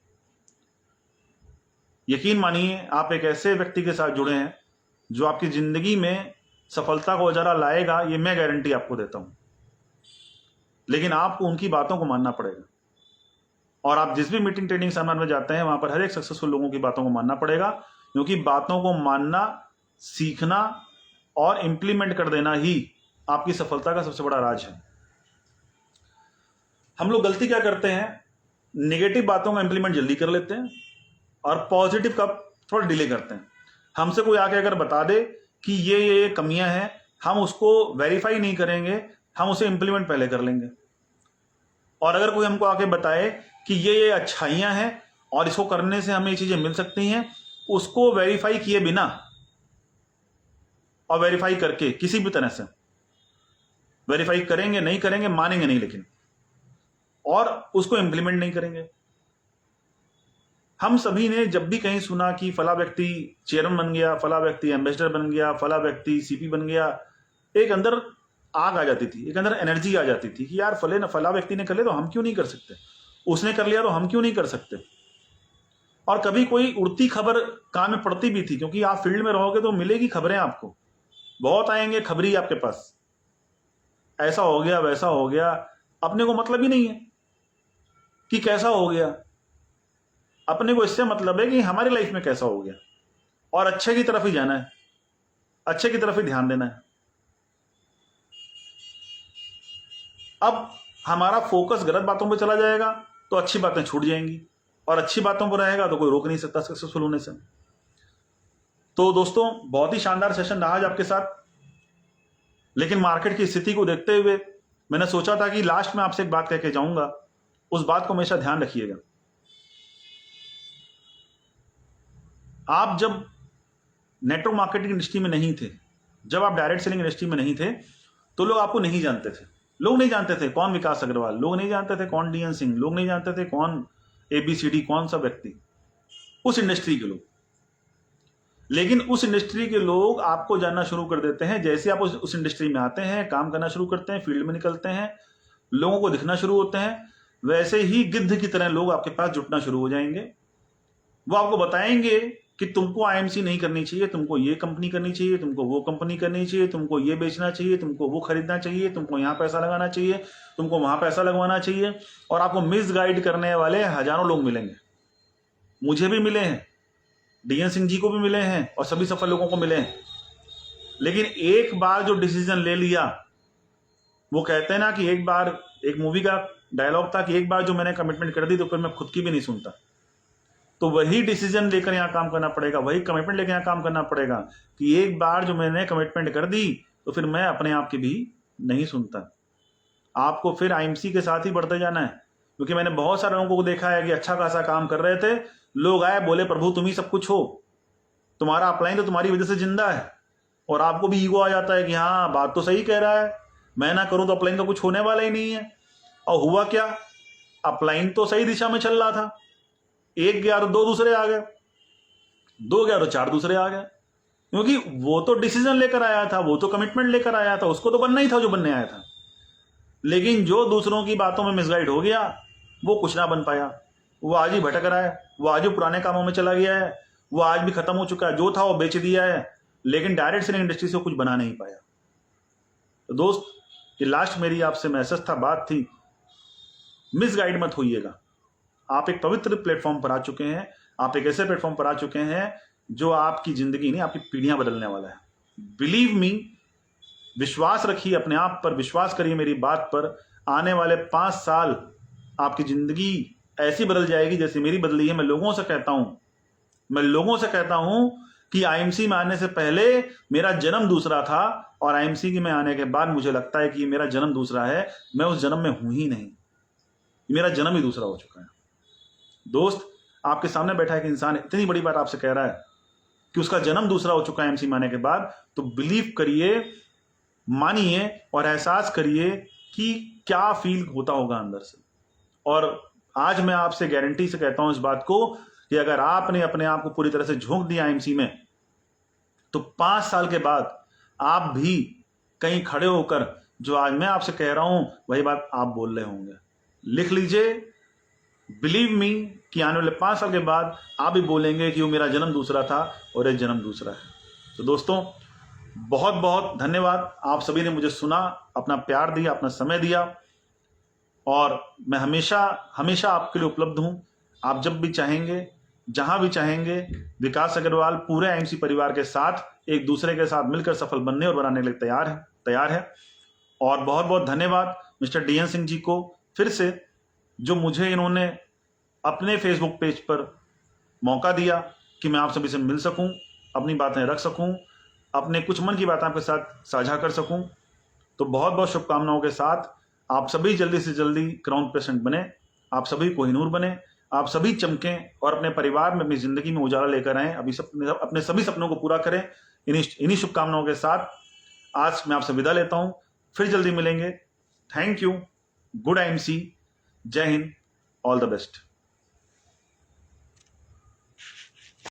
यकीन मानिए आप एक ऐसे व्यक्ति के साथ जुड़े हैं जो आपकी जिंदगी में सफलता को उजाला लाएगा, ये मैं गारंटी आपको देता हूं। लेकिन आपको उनकी बातों को मानना पड़ेगा और आप जिस भी मीटिंग, ट्रेनिंग, सेमिनार में जाते हैं वहां पर हर एक सक्सेसफुल लोगों की बातों को मानना पड़ेगा, क्योंकि बातों को मानना, सीखना और इंप्लीमेंट कर देना ही आपकी सफलता का सबसे बड़ा राज है। हम लोग गलती क्या करते हैं, नेगेटिव बातों का इंप्लीमेंट जल्दी कर लेते हैं और पॉजिटिव का थोड़ा डिले करते हैं। हमसे कोई आके अगर बता दे कि ये कमियां हैं, हम उसको वेरीफाई नहीं करेंगे, हम उसे इंप्लीमेंट पहले कर लेंगे। और अगर कोई हमको आके बताए कि ये अच्छाइयां हैं और इसको करने से हमें ये चीजें मिल सकती हैं, उसको वेरीफाई किए बिना और वेरीफाई करके किसी भी तरह से वेरीफाई करेंगे, नहीं करेंगे, मानेंगे नहीं, लेकिन और उसको इंप्लीमेंट नहीं करेंगे। हम सभी ने जब भी कहीं सुना कि फला व्यक्ति चेयरमैन बन गया, फला व्यक्ति एम्बेसडर बन गया, फला व्यक्ति सीपी बन गया, एक अंदर आग आ जाती थी, एक अंदर एनर्जी आ जाती थी कि यार फला व्यक्ति ने कर लिया तो हम क्यों नहीं कर सकते, उसने कर लिया तो हम क्यों नहीं कर सकते। और कभी कोई उड़ती खबर कान में पड़ती भी थी, क्योंकि आप फील्ड में रहोगे तो मिलेगी खबरें, आपको बहुत आएंगे खबरी आपके पास, ऐसा हो गया, वैसा हो गया। अपने को मतलब ही नहीं है कि कैसा हो गया, अपने को इससे मतलब है कि हमारी लाइफ में कैसा हो गया, और अच्छे की तरफ ही जाना है, अच्छे की तरफ ही ध्यान देना है। अब हमारा फोकस गलत बातों पर चला जाएगा तो अच्छी बातें छूट जाएंगी, और अच्छी बातों पर रहेगा तो कोई रोक नहीं सकता सक्सेसफुल होने से। तो दोस्तों, बहुत ही शानदार सेशन रहा आज आपके साथ, लेकिन मार्केट की स्थिति को देखते हुए मैंने सोचा था कि लास्ट में आपसे एक बात कह के जाऊंगा, उस बात को हमेशा ध्यान रखिएगा। आप जब नेटवर्क मार्केटिंग इंडस्ट्री में नहीं थे, जब आप डायरेक्ट सेलिंग इंडस्ट्री में नहीं थे, तो लोग आपको नहीं जानते थे। लोग नहीं जानते थे कौन विकास अग्रवाल, लोग नहीं जानते थे कौन डीएन सिंह, लोग नहीं जानते थे कौन एबीसीडी, कौन सा व्यक्ति, उस इंडस्ट्री के लोग। लेकिन उस इंडस्ट्री के लोग आपको जानना शुरू कर देते हैं जैसे आप उस इंडस्ट्री में आते हैं, काम करना शुरू करते हैं, फील्ड में निकलते हैं, लोगों को दिखना शुरू होते हैं, वैसे ही गिद्ध की तरह लोग आपके पास जुटना शुरू हो जाएंगे। वो आपको बताएंगे कि तुमको आईएमसी नहीं करनी चाहिए, तुमको ये कंपनी करनी चाहिए, तुमको वो कंपनी करनी चाहिए, तुमको ये बेचना चाहिए, तुमको वो खरीदना चाहिए, तुमको यहाँ पैसा लगाना चाहिए, तुमको वहां पैसा लगवाना चाहिए। और आपको मिसगाइड करने वाले हजारों लोग मिलेंगे, मुझे भी मिले हैं, डीएन सिंह जी को भी मिले हैं, और सभी सफल लोगों को मिले हैं। लेकिन एक बार जो डिसीजन ले लिया, वो कहते हैं ना कि एक बार, एक मूवी का डायलॉग था कि एक बार जो मैंने कमिटमेंट कर दी तो फिर मैं खुद की भी नहीं सुनता। तो वही डिसीजन लेकर यहाँ काम करना पड़ेगा, वही कमिटमेंट लेकर यहाँ काम करना पड़ेगा कि एक बार जो मैंने कमिटमेंट कर दी तो फिर मैं अपने आप की भी नहीं सुनता। आपको फिर आईएमसी के साथ ही बढ़ते जाना है, क्योंकि मैंने बहुत सारे लोगों को देखा है कि अच्छा खासा काम कर रहे थे, लोग आए बोले प्रभु तुम ही सब कुछ हो, तुम्हारा अपलाइन तो तुम्हारी वजह से जिंदा है, और आपको भी ईगो आ जाता है कि हाँ बात तो सही कह रहा है, मैं ना करूं तो अपलाइन तो कुछ होने वाला ही नहीं है। और हुआ क्या, अपलाइन तो सही दिशा में चल रहा था, एक गया तो दो दूसरे आ गए, दो गया तो चार दूसरे आ गए, क्योंकि वो तो डिसीजन लेकर आया था, वो तो कमिटमेंट लेकर आया था, उसको तो बनना ही था जो बनने आया था। लेकिन जो दूसरों की बातों में मिसगाइड हो गया वो कुछ ना बन पाया, वो आज ही भटक रहा है, वो आज भी पुराने कामों में चला गया है, वो आज भी खत्म हो चुका है, जो था वो बेच दिया है, लेकिन डायरेक्ट सेलिंग इंडस्ट्री से कुछ बना नहीं पाया। तो दोस्त, ये लास्ट मेरी आपसे मैसेज था, बात थी, मिसगाइड मत होइएगा। आप एक पवित्र प्लेटफॉर्म पर आ चुके हैं, आप एक ऐसे प्लेटफॉर्म पर आ चुके हैं जो आपकी जिंदगी नहीं, आपकी पीढ़ियां बदलने वाला है। बिलीव मी, विश्वास रखिए, अपने आप पर विश्वास करिए, मेरी बात पर, आने वाले 5 साल आपकी जिंदगी ऐसी बदल जाएगी जैसे मेरी बदली है। मैं लोगों से कहता हूं कि आईएमसी में आने से पहले मेरा जन्म दूसरा था और आईएमसी में आने के बाद मुझे लगता है कि मेरा जन्म दूसरा है। मैं उस जन्म में हूं ही नहीं, मेरा जन्म ही दूसरा हो चुका है। दोस्त, आपके सामने बैठा एक इंसान इतनी बड़ी बात आपसे कह रहा है कि उसका जन्म दूसरा हो चुका है एमसी में आने के बाद, तो बिलीव करिए, मानिए और एहसास करिए कि क्या फील होता होगा अंदर से। और आज मैं आपसे गारंटी से कहता हूं इस बात को कि अगर आपने अपने आप को पूरी तरह से झोंक दिया एमसी में, तो 5 साल के बाद आप भी कहीं खड़े होकर जो आज मैं आपसे कह रहा हूं वही बात आप बोल रहे होंगे। लिख लीजिए, बिलीव मी कि आने वाले 5 साल के बाद आप भी बोलेंगे कि वो मेरा जन्म दूसरा था और ये जन्म दूसरा है। तो दोस्तों, बहुत बहुत धन्यवाद। आप सभी ने मुझे सुना, अपना प्यार दिया, अपना समय दिया, और मैं हमेशा हमेशा आपके लिए उपलब्ध हूं। आप जब भी चाहेंगे, जहां भी चाहेंगे, विकास अग्रवाल पूरे आईएमसी परिवार के साथ एक दूसरे के साथ मिलकर सफल बनने और बनाने के लिए तैयार है। और बहुत बहुत धन्यवाद मिस्टर डीएन सिंह जी को फिर से, जो मुझे इन्होंने अपने फेसबुक पेज पर मौका दिया कि मैं आप सभी से मिल सकूं, अपनी बातें रख सकूं, अपने कुछ मन की बातें आपके साथ साझा कर सकूं। तो बहुत बहुत शुभकामनाओं के साथ आप सभी जल्दी से जल्दी क्राउन प्रेसिडेंट बने, आप सभी कोहिनूर बने, आप सभी चमकें और अपने परिवार में, अपनी जिंदगी में उजाला लेकर आएं, अपने सभी सपनों को पूरा करें। इन्हीं शुभकामनाओं के साथ आज मैं आपसे विदा लेता हूं। फिर जल्दी मिलेंगे। Thank you. Good IMC. जय हिंद। All the best.